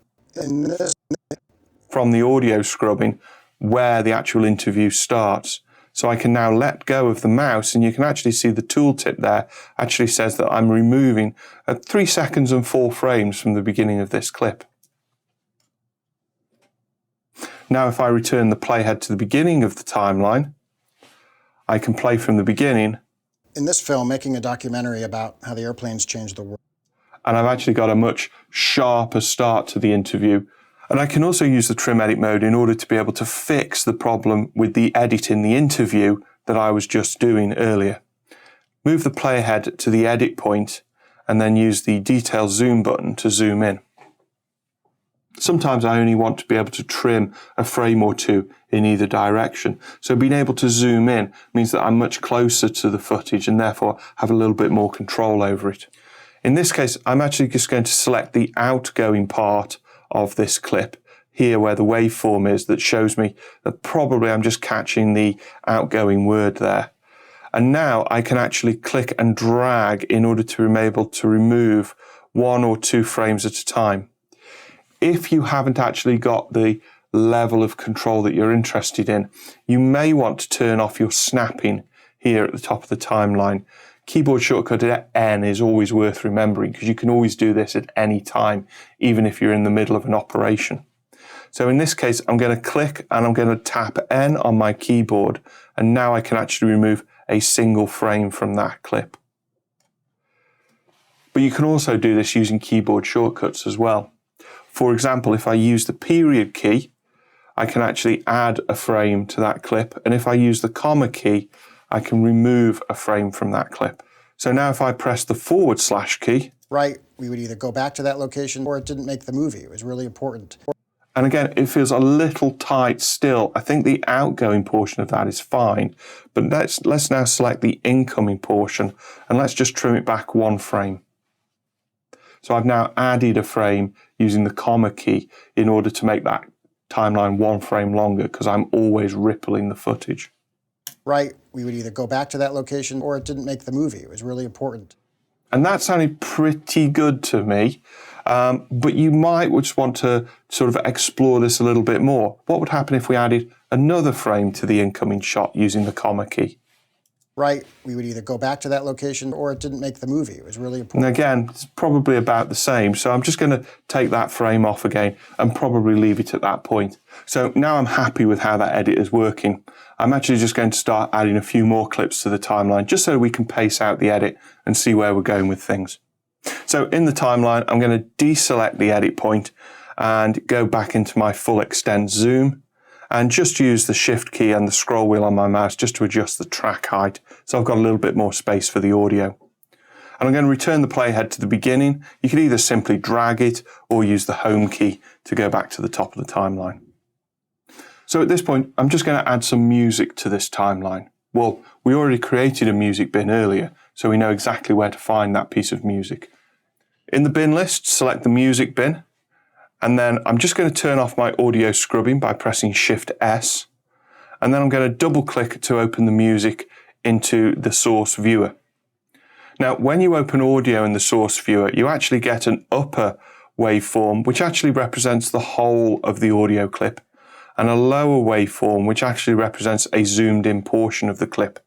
from the audio scrubbing where the actual interview starts. So I can now let go of the mouse, and you can actually see the tooltip there actually says that I'm removing at 3 seconds and 4 frames from the beginning of this clip. Now if I return the playhead to the beginning of the timeline, I can play from the beginning. In this film, making a documentary about how the airplanes changed the world. And I've actually got a much sharper start to the interview. And I can also use the trim edit mode in order to be able to fix the problem with the edit in the interview that I was just doing earlier. Move the playhead to the edit point and then use the detail zoom button to zoom in. Sometimes I only want to be able to trim a frame or two in either direction. So being able to zoom in means that I'm much closer to the footage and therefore have a little bit more control over it. In this case, I'm actually just going to select the outgoing part of this clip here where the waveform is that shows me that probably I'm just catching the outgoing word there. And now I can actually click and drag in order to be able to remove 1 or 2 frames at a time. If you haven't actually got the level of control that you're interested in, you may want to turn off your snapping here at the top of the timeline. Keyboard shortcut N is always worth remembering because you can always do this at any time, even if you're in the middle of an operation. So in this case, I'm going to click and I'm going to tap N on my keyboard, and now I can actually remove a single frame from that clip. But you can also do this using keyboard shortcuts as well. For example, if I use the period key, I can actually add a frame to that clip, and if I use the comma key, I can remove a frame from that clip. So now if I press the / key, right, we would either go back to that location or it didn't make the movie. It was really important. And again, it feels a little tight still. I think the outgoing portion of that is fine, but let's now select the incoming portion and let's just trim it back 1 frame. So I've now added a frame using the comma key in order to make that timeline 1 frame longer because I'm always rippling the footage. Right, we would either go back to that location or it didn't make the movie. It was really important. And that sounded pretty good to me, but you might just want to sort of explore this a little bit more. What would happen if we added another frame to the incoming shot using the comma key? Right, we would either go back to that location or it didn't make the movie. It was really important. And again, it's probably about the same. So I'm just going to take that frame off again and probably leave it at that point. So now I'm happy with how that edit is working. I'm actually just going to start adding a few more clips to the timeline just so we can pace out the edit and see where we're going with things. So in the timeline, I'm going to deselect the edit point and go back into my full extent zoom and just use the shift key and the scroll wheel on my mouse just to adjust the track height. So I've got a little bit more space for the audio. And I'm going to return the playhead to the beginning. You can either simply drag it or use the home key to go back to the top of the timeline. So at this point, I'm just going to add some music to this timeline. Well, we already created a music bin earlier, so we know exactly where to find that piece of music. In the bin list, select the music bin, and then I'm just going to turn off my audio scrubbing by pressing Shift S, and then I'm going to double click to open the music into the source viewer. Now, when you open audio in the source viewer, you actually get an upper waveform, which actually represents the whole of the audio clip, and a lower waveform, which actually represents a zoomed in portion of the clip.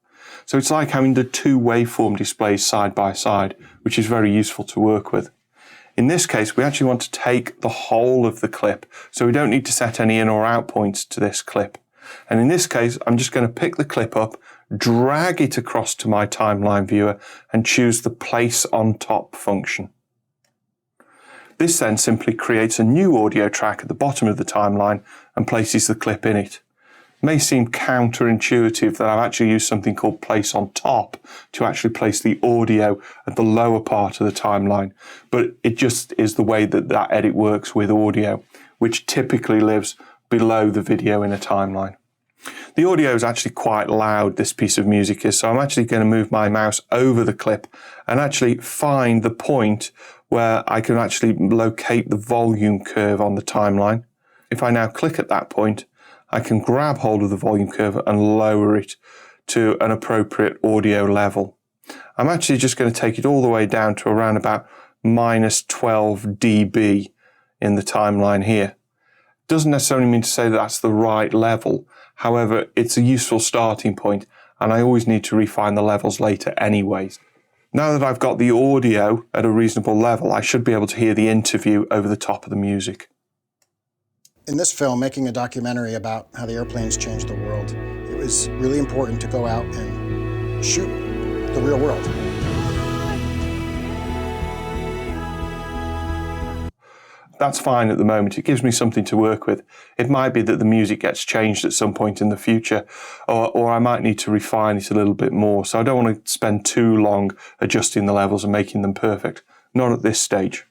So it's like having the two waveform displays side by side, which is very useful to work with. In this case, we actually want to take the whole of the clip, so we don't need to set any in or out points to this clip. And in this case, I'm just going to pick the clip up, drag it across to my timeline viewer, and choose the Place on Top function. This then simply creates a new audio track at the bottom of the timeline and places the clip in it. It may seem counterintuitive that I've actually used something called Place on Top to actually place the audio at the lower part of the timeline, but it just is the way that that edit works with audio, which typically lives below the video in a timeline. The audio is actually quite loud, this piece of music is, so I'm actually going to move my mouse over the clip and actually find the point where I can actually locate the volume curve on the timeline. If I now click at that point, I can grab hold of the volume curve and lower it to an appropriate audio level. I'm actually just going to take it all the way down to around about -12 dB in the timeline here. Doesn't necessarily mean to say that that's the right level. However, it's a useful starting point, and I always need to refine the levels later anyways. Now that I've got the audio at a reasonable level, I should be able to hear the interview over the top of the music. In this film, making a documentary about how the airplanes changed the world, it was really important to go out and shoot the real world. That's fine at the moment. It gives me something to work with. It might be that the music gets changed at some point in the future, or I might need to refine it a little bit more. So I don't want to spend too long adjusting the levels and making them perfect. Not at this stage.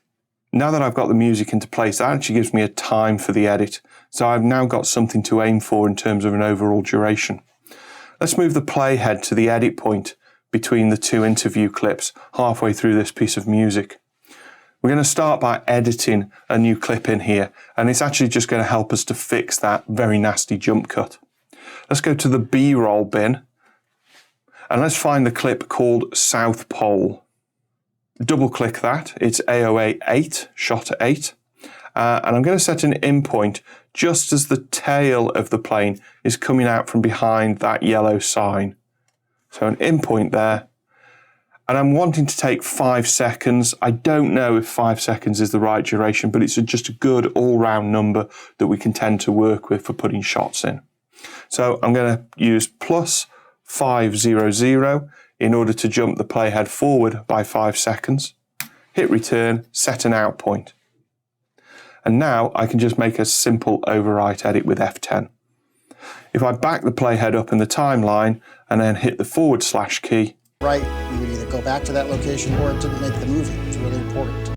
Now that I've got the music into place, that actually gives me a time for the edit. So I've now got something to aim for in terms of an overall duration. Let's move the playhead to the edit point between the two interview clips halfway through this piece of music. We're going to start by editing a new clip in here, and it's actually just going to help us to fix that very nasty jump cut. Let's go to the B-roll bin, and let's find the clip called South Pole. Double click that, it's AOA 8, shot 8, and I'm going to set an in point just as the tail of the plane is coming out from behind that yellow sign. So an in point there. And I'm wanting to take 5 seconds. I don't know if 5 seconds is the right duration, but it's just a good all-round number that we can tend to work with for putting shots in. So I'm going to use +500 in order to jump the playhead forward by 5 seconds. Hit return, set an out point. And now I can just make a simple overwrite edit with F10. If I back the playhead up in the timeline and then hit the / key, Right, we would either go back to that location or it didn't make the movie. It was really important.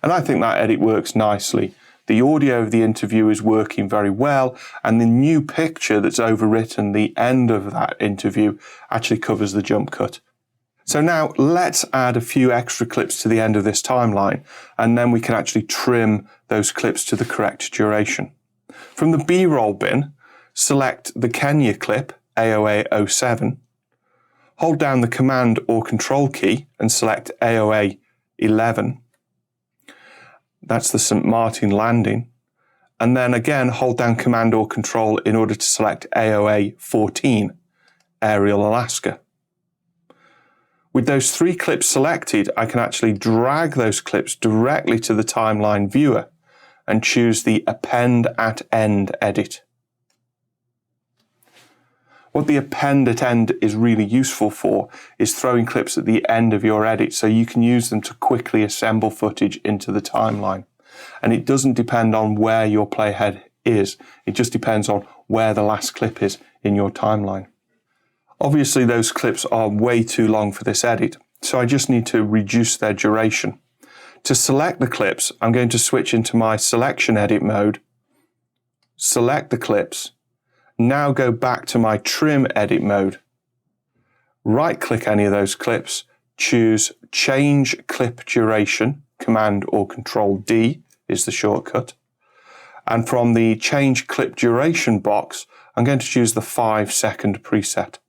and I think that edit works nicely. The audio of the interview is working very well, and the new picture that's overwritten the end of that interview actually covers the jump cut. So now let's add a few extra clips to the end of this timeline, and then we can actually trim those clips to the correct duration. From the B-roll bin, select the Kenya clip, AOA 07, hold down the Command or Control key and select AOA 11. That's the St. Martin landing. And then again, hold down Command or Control in order to select AOA 14, Aerial Alaska. With those 3 clips selected, I can actually drag those clips directly to the timeline viewer and choose the Append at End edit. What the Append at End is really useful for is throwing clips at the end of your edit so you can use them to quickly assemble footage into the timeline. And it doesn't depend on where your playhead is. It just depends on where the last clip is in your timeline. Obviously, those clips are way too long for this edit, so I just need to reduce their duration. To select the clips, I'm going to switch into my selection edit mode, select the clips, now go back to my trim edit mode, right-click any of those clips, choose Change Clip Duration, Command or Control D is the shortcut, and from the Change Clip Duration box, I'm going to choose the 5-second preset.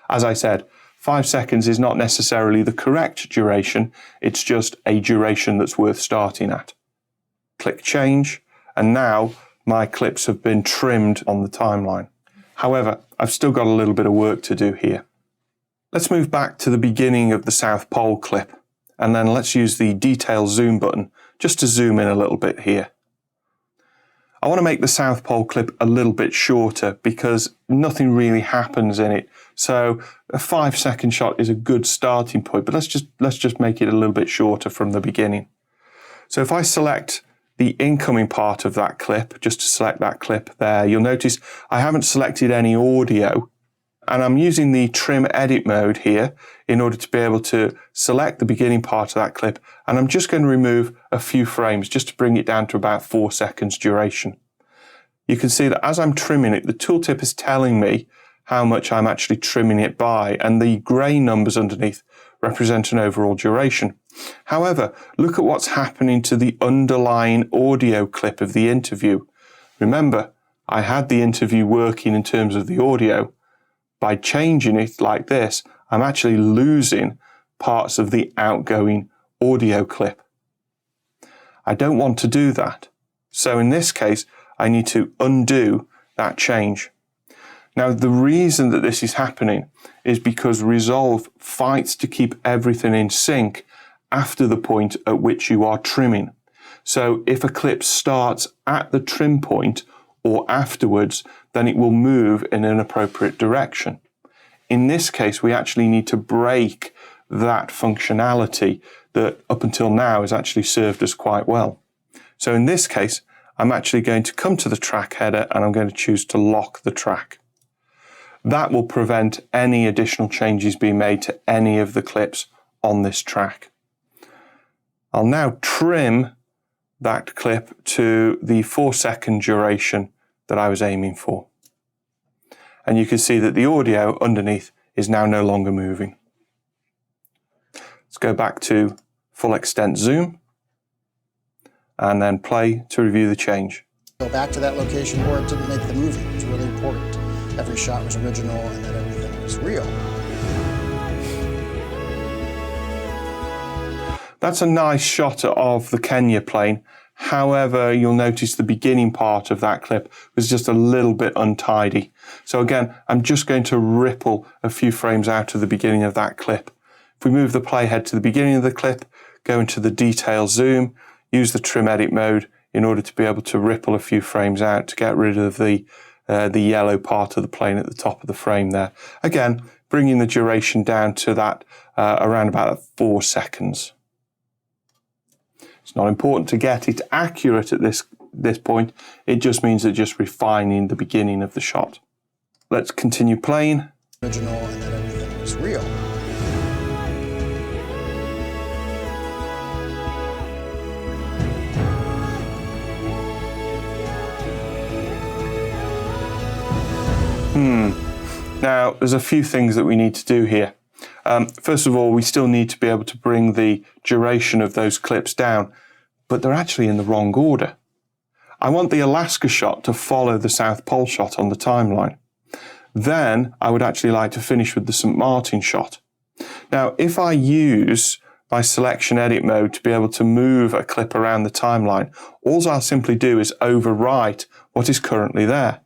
As I said, 5 seconds is not necessarily the correct duration, it's just a duration that's worth starting at. Click Change, and now my clips have been trimmed on the timeline. However, I've still got a little bit of work to do here. Let's move back to the beginning of the South Pole clip, and then let's use the detail zoom button just to zoom in a little bit here. I want to make the South Pole clip a little bit shorter because nothing really happens in it. So a 5-second shot is a good starting point, but let's just make it a little bit shorter from the beginning. So if I select the incoming part of that clip, just to select that clip there, you'll notice I haven't selected any audio, and I'm using the trim edit mode here in order to be able to select the beginning part of that clip, and I'm just going to remove a few frames just to bring it down to about 4 seconds duration. You can see that as I'm trimming it, the tooltip is telling me how much I'm actually trimming it by, and the grey numbers underneath represent an overall duration. However, look at what's happening to the underlying audio clip of the interview. Remember, I had the interview working in terms of the audio. By changing it like this, I'm actually losing parts of the outgoing audio clip. I don't want to do that. So in this case, I need to undo that change. Now, the reason that this is happening is because Resolve fights to keep everything in sync after the point at which you are trimming. So if a clip starts at the trim point or afterwards, then it will move in an appropriate direction. In this case, we actually need to break that functionality that up until now has actually served us quite well. So in this case, I'm actually going to come to the track header and I'm going to choose to lock the track. That will prevent any additional changes being made to any of the clips on this track. I'll now trim that clip to the 4-second duration that I was aiming for. And you can see that the audio underneath is now no longer moving. Let's go back to full extent zoom and then play to review the change. Go back to that location where it didn't make the movie. It was really important. Every shot was original and that everything was real. That's a nice shot of the Kenya plane. However, you'll notice the beginning part of that clip was just a little bit untidy. So again, I'm just going to ripple a few frames out of the beginning of that clip. If we move the playhead to the beginning of the clip, go into the detail zoom, use the trim edit mode in order to be able to ripple a few frames out to get rid of the yellow part of the plane at the top of the frame there. Again, bringing the duration down to that around about 4 seconds. It's not important to get it accurate at this point. It just means that just refining the beginning of the shot. Let's continue playing. Original and that everything was real. Now, there's a few things that we need to do here. First of all, we still need to be able to bring the duration of those clips down, but they're actually in the wrong order. I want the Alaska shot to follow the South Pole shot on the timeline. Then I would actually like to finish with the St. Martin shot. Now, if I use my selection edit mode to be able to move a clip around the timeline, all I'll simply do is overwrite what is currently there.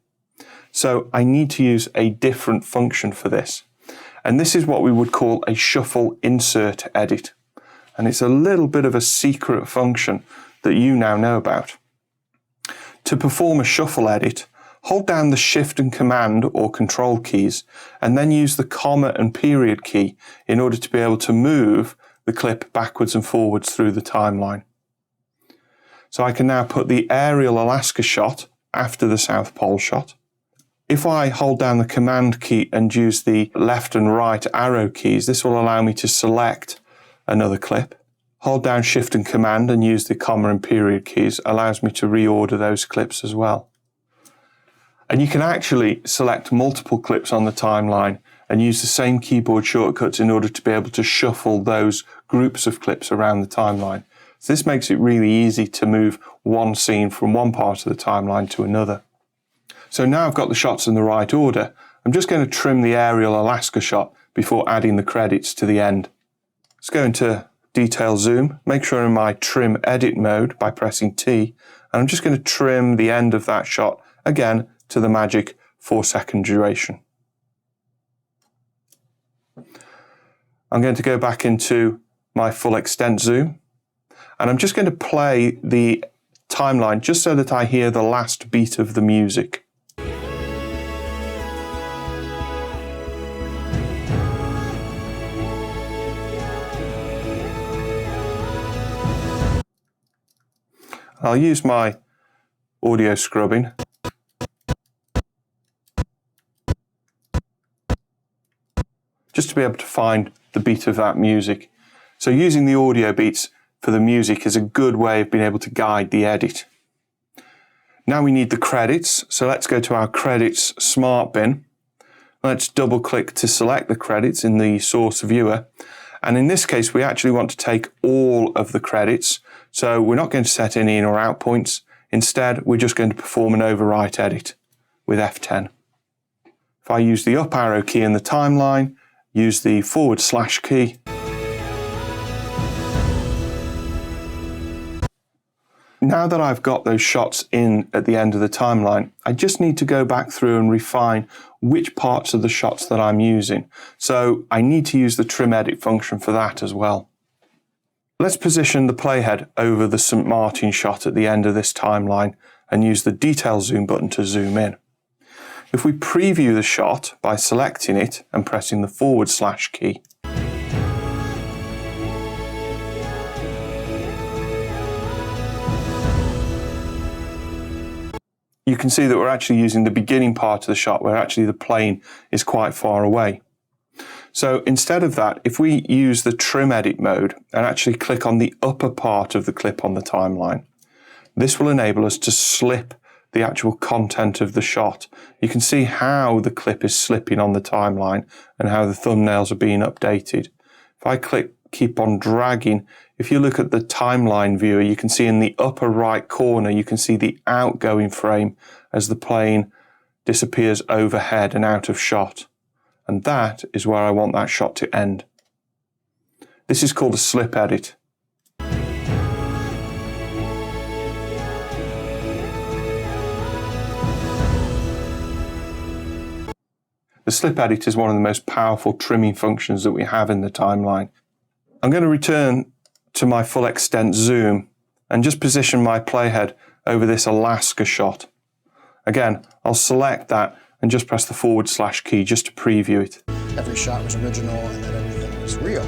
So I need to use a different function for this. And this is what we would call a shuffle insert edit. And it's a little bit of a secret function that you now know about. To perform a shuffle edit, hold down the Shift and Command or Control keys, and then use the comma and period key in order to be able to move the clip backwards and forwards through the timeline. So I can now put the aerial Alaska shot after the South Pole shot. If I hold down the Command key and use the left and right arrow keys, this will allow me to select another clip. Hold down Shift and Command and use the comma and period keys allows me to reorder those clips as well. And you can actually select multiple clips on the timeline and use the same keyboard shortcuts in order to be able to shuffle those groups of clips around the timeline. So this makes it really easy to move one scene from one part of the timeline to another. So now I've got the shots in the right order, I'm just going to trim the aerial Alaska shot before adding the credits to the end. Let's go into detail zoom, make sure I'm in my trim edit mode by pressing T, and I'm just going to trim the end of that shot again to the magic 4-second duration. I'm going to go back into my full extent zoom, and I'm just going to play the timeline just so that I hear the last beat of the music. I'll use my audio scrubbing. Just to be able to find the beat of that music. So using the audio beats for the music is a good way of being able to guide the edit. Now we need the credits, so let's go to our credits smart bin. Let's double click to select the credits in the source viewer. And in this case, we actually want to take all of the credits. So we're not going to set any in or out points. Instead, we're just going to perform an overwrite edit with F10. If I use the up arrow key in the timeline, use the / key. Now that I've got those shots in at the end of the timeline, I just need to go back through and refine which parts of the shots that I'm using. So I need to use the trim edit function for that as well. Let's position the playhead over the St. Martin shot at the end of this timeline and use the detail zoom button to zoom in. If we preview the shot by selecting it and pressing the / key, you can see that we're actually using the beginning part of the shot where actually the plane is quite far away. So instead of that, if we use the trim edit mode and actually click on the upper part of the clip on the timeline, this will enable us to slip the actual content of the shot. You can see how the clip is slipping on the timeline and how the thumbnails are being updated. If I keep on dragging, if you look at the timeline viewer, you can see in the upper right corner, you can see the outgoing frame as the plane disappears overhead and out of shot. And that is where I want that shot to end. This is called a slip edit. The slip edit is one of the most powerful trimming functions that we have in the timeline. I'm going to return to my full extent zoom and just position my playhead over this Alaska shot. Again, I'll select that and just press the / key just to preview it. Every shot was original and that everything was real.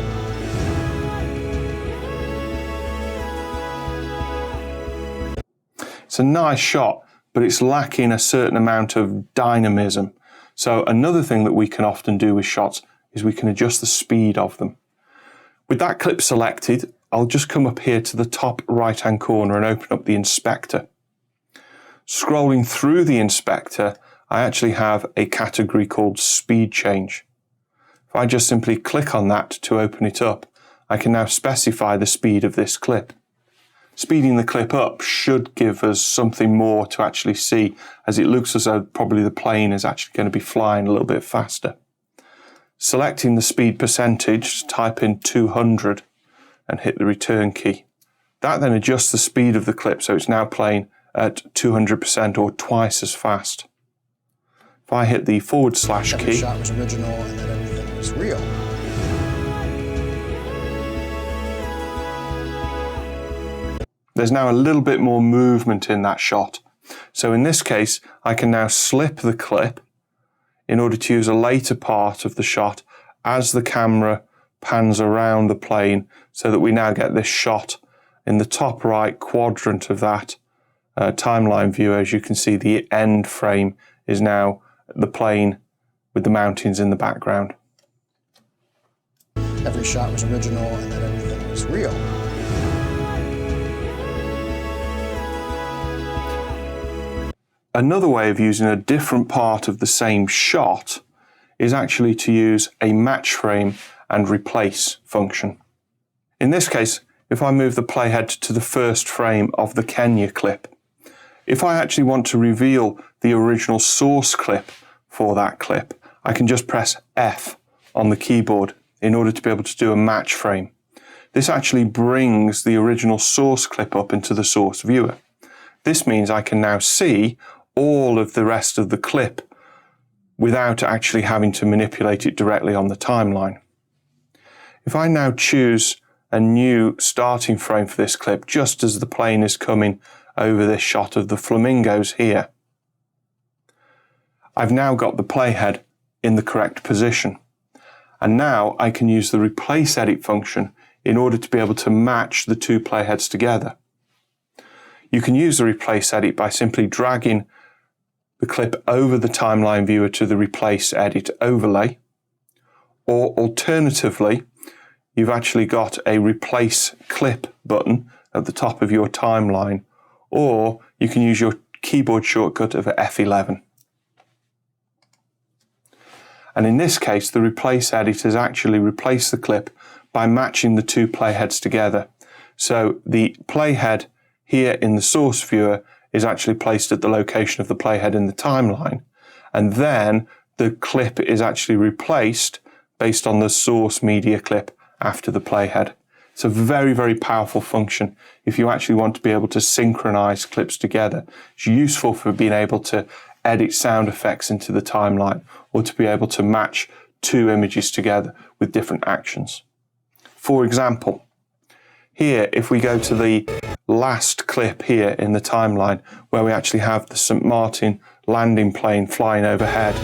It's a nice shot, but it's lacking a certain amount of dynamism. So another thing that we can often do with shots is we can adjust the speed of them. With that clip selected, I'll just come up here to the top right-hand corner and open up the inspector. Scrolling through the inspector, I actually have a category called speed change. If I just simply click on that to open it up, I can now specify the speed of this clip. Speeding the clip up should give us something more to actually see, as it looks as though probably the plane is actually going to be flying a little bit faster. Selecting the speed percentage, type in 200 and hit the return key. That then adjusts the speed of the clip, so it's now playing at 200% or twice as fast. If I hit the / key, every shot was original and that everything was real. There's now a little bit more movement in that shot. So in this case, I can now slip the clip in order to use a later part of the shot as the camera pans around the plane, so that we now get this shot in the top right quadrant of that timeline view. As you can see, the end frame is now the plane with the mountains in the background. Every shot was original and that everything was real. Another way of using a different part of the same shot is actually to use a match frame and replace function. In this case, if I move the playhead to the first frame of the Kenya clip, if I actually want to reveal the original source clip for that clip, I can just press F on the keyboard in order to be able to do a match frame. This actually brings the original source clip up into the source viewer. This means I can now see all of the rest of the clip without actually having to manipulate it directly on the timeline. If I now choose a new starting frame for this clip, just as the plane is coming over this shot of the flamingos here, I've now got the playhead in the correct position. And now I can use the replace edit function in order to be able to match the two playheads together. You can use the replace edit by simply dragging the clip over the timeline viewer to the replace edit overlay, or alternatively, you've actually got a replace clip button at the top of your timeline, or you can use your keyboard shortcut of F11. And in this case, the replace edit has actually replaced the clip by matching the two playheads together. So the playhead here in the source viewer is actually placed at the location of the playhead in the timeline, and then the clip is actually replaced based on the source media clip after the playhead. It's a very, very powerful function if you actually want to be able to synchronize clips together. It's useful for being able to edit sound effects into the timeline, or to be able to match two images together with different actions. For example, here, if we go to the last clip here in the timeline, where we actually have the St. Martin landing plane flying overhead,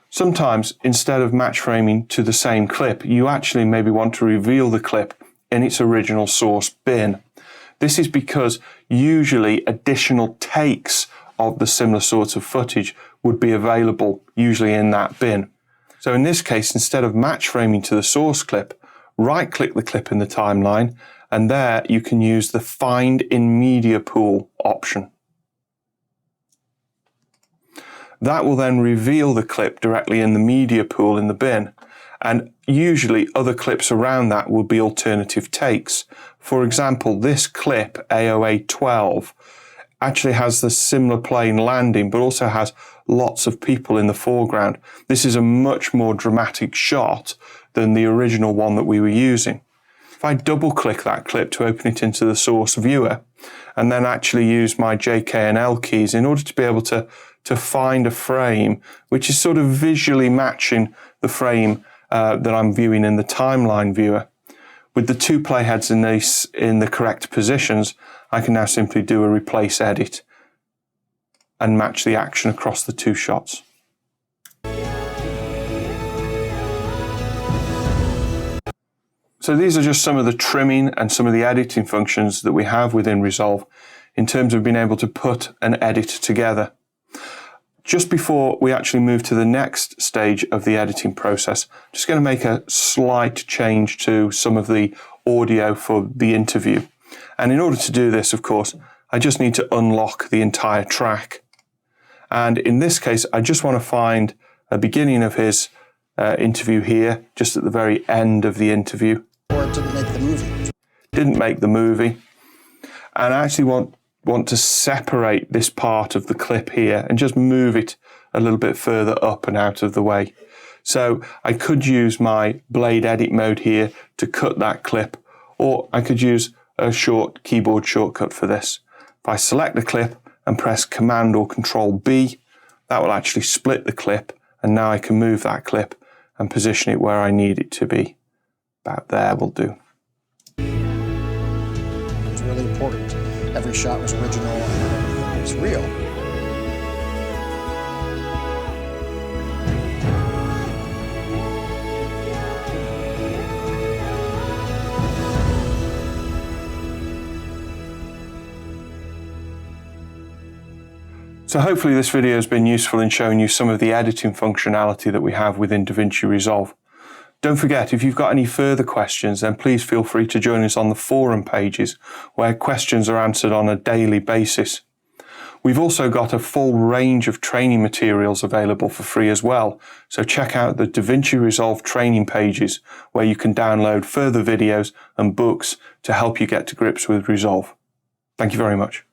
sometimes instead of match framing to the same clip, you actually maybe want to reveal the clip in its original source bin. This is because usually additional takes of the similar sorts of footage would be available usually in that bin. So in this case, instead of match framing to the source clip, right click the clip in the timeline, and there you can use the Find in Media Pool option. That will then reveal the clip directly in the media pool in the bin, and usually other clips around that will be alternative takes. For example, this clip, AOA 12, actually has the similar plane landing, but also has lots of people in the foreground. This is a much more dramatic shot than the original one that we were using. If I double click that clip to open it into the source viewer, and then actually use my JK and L keys in order to be able to find a frame which is sort of visually matching the frame that I'm viewing in the timeline viewer, with the two playheads in the correct positions, I can now simply do a replace edit and match the action across the two shots. So these are just some of the trimming and some of the editing functions that we have within Resolve in terms of being able to put an edit together. Just before we actually move to the next stage of the editing process, I'm just going to make a slight change to some of the audio for the interview. And in order to do this, of course, I just need to unlock the entire track. And in this case, I just want to find a beginning of his interview here, just at the very end of the interview. Or it didn't make the movie. Didn't make the movie. And I actually want to separate this part of the clip here and just move it a little bit further up and out of the way. So I could use my blade edit mode here to cut that clip, or I could use a short keyboard shortcut for this. If I select the clip and press Command or Control B, that will actually split the clip, and now I can move that clip and position it where I need it to be. About there will do. It's really important. Every shot was original and everything was real. So hopefully this video has been useful in showing you some of the editing functionality that we have within DaVinci Resolve. Don't forget, if you've got any further questions, then please feel free to join us on the forum pages where questions are answered on a daily basis. We've also got a full range of training materials available for free as well, so check out the DaVinci Resolve training pages where you can download further videos and books to help you get to grips with Resolve. Thank you very much.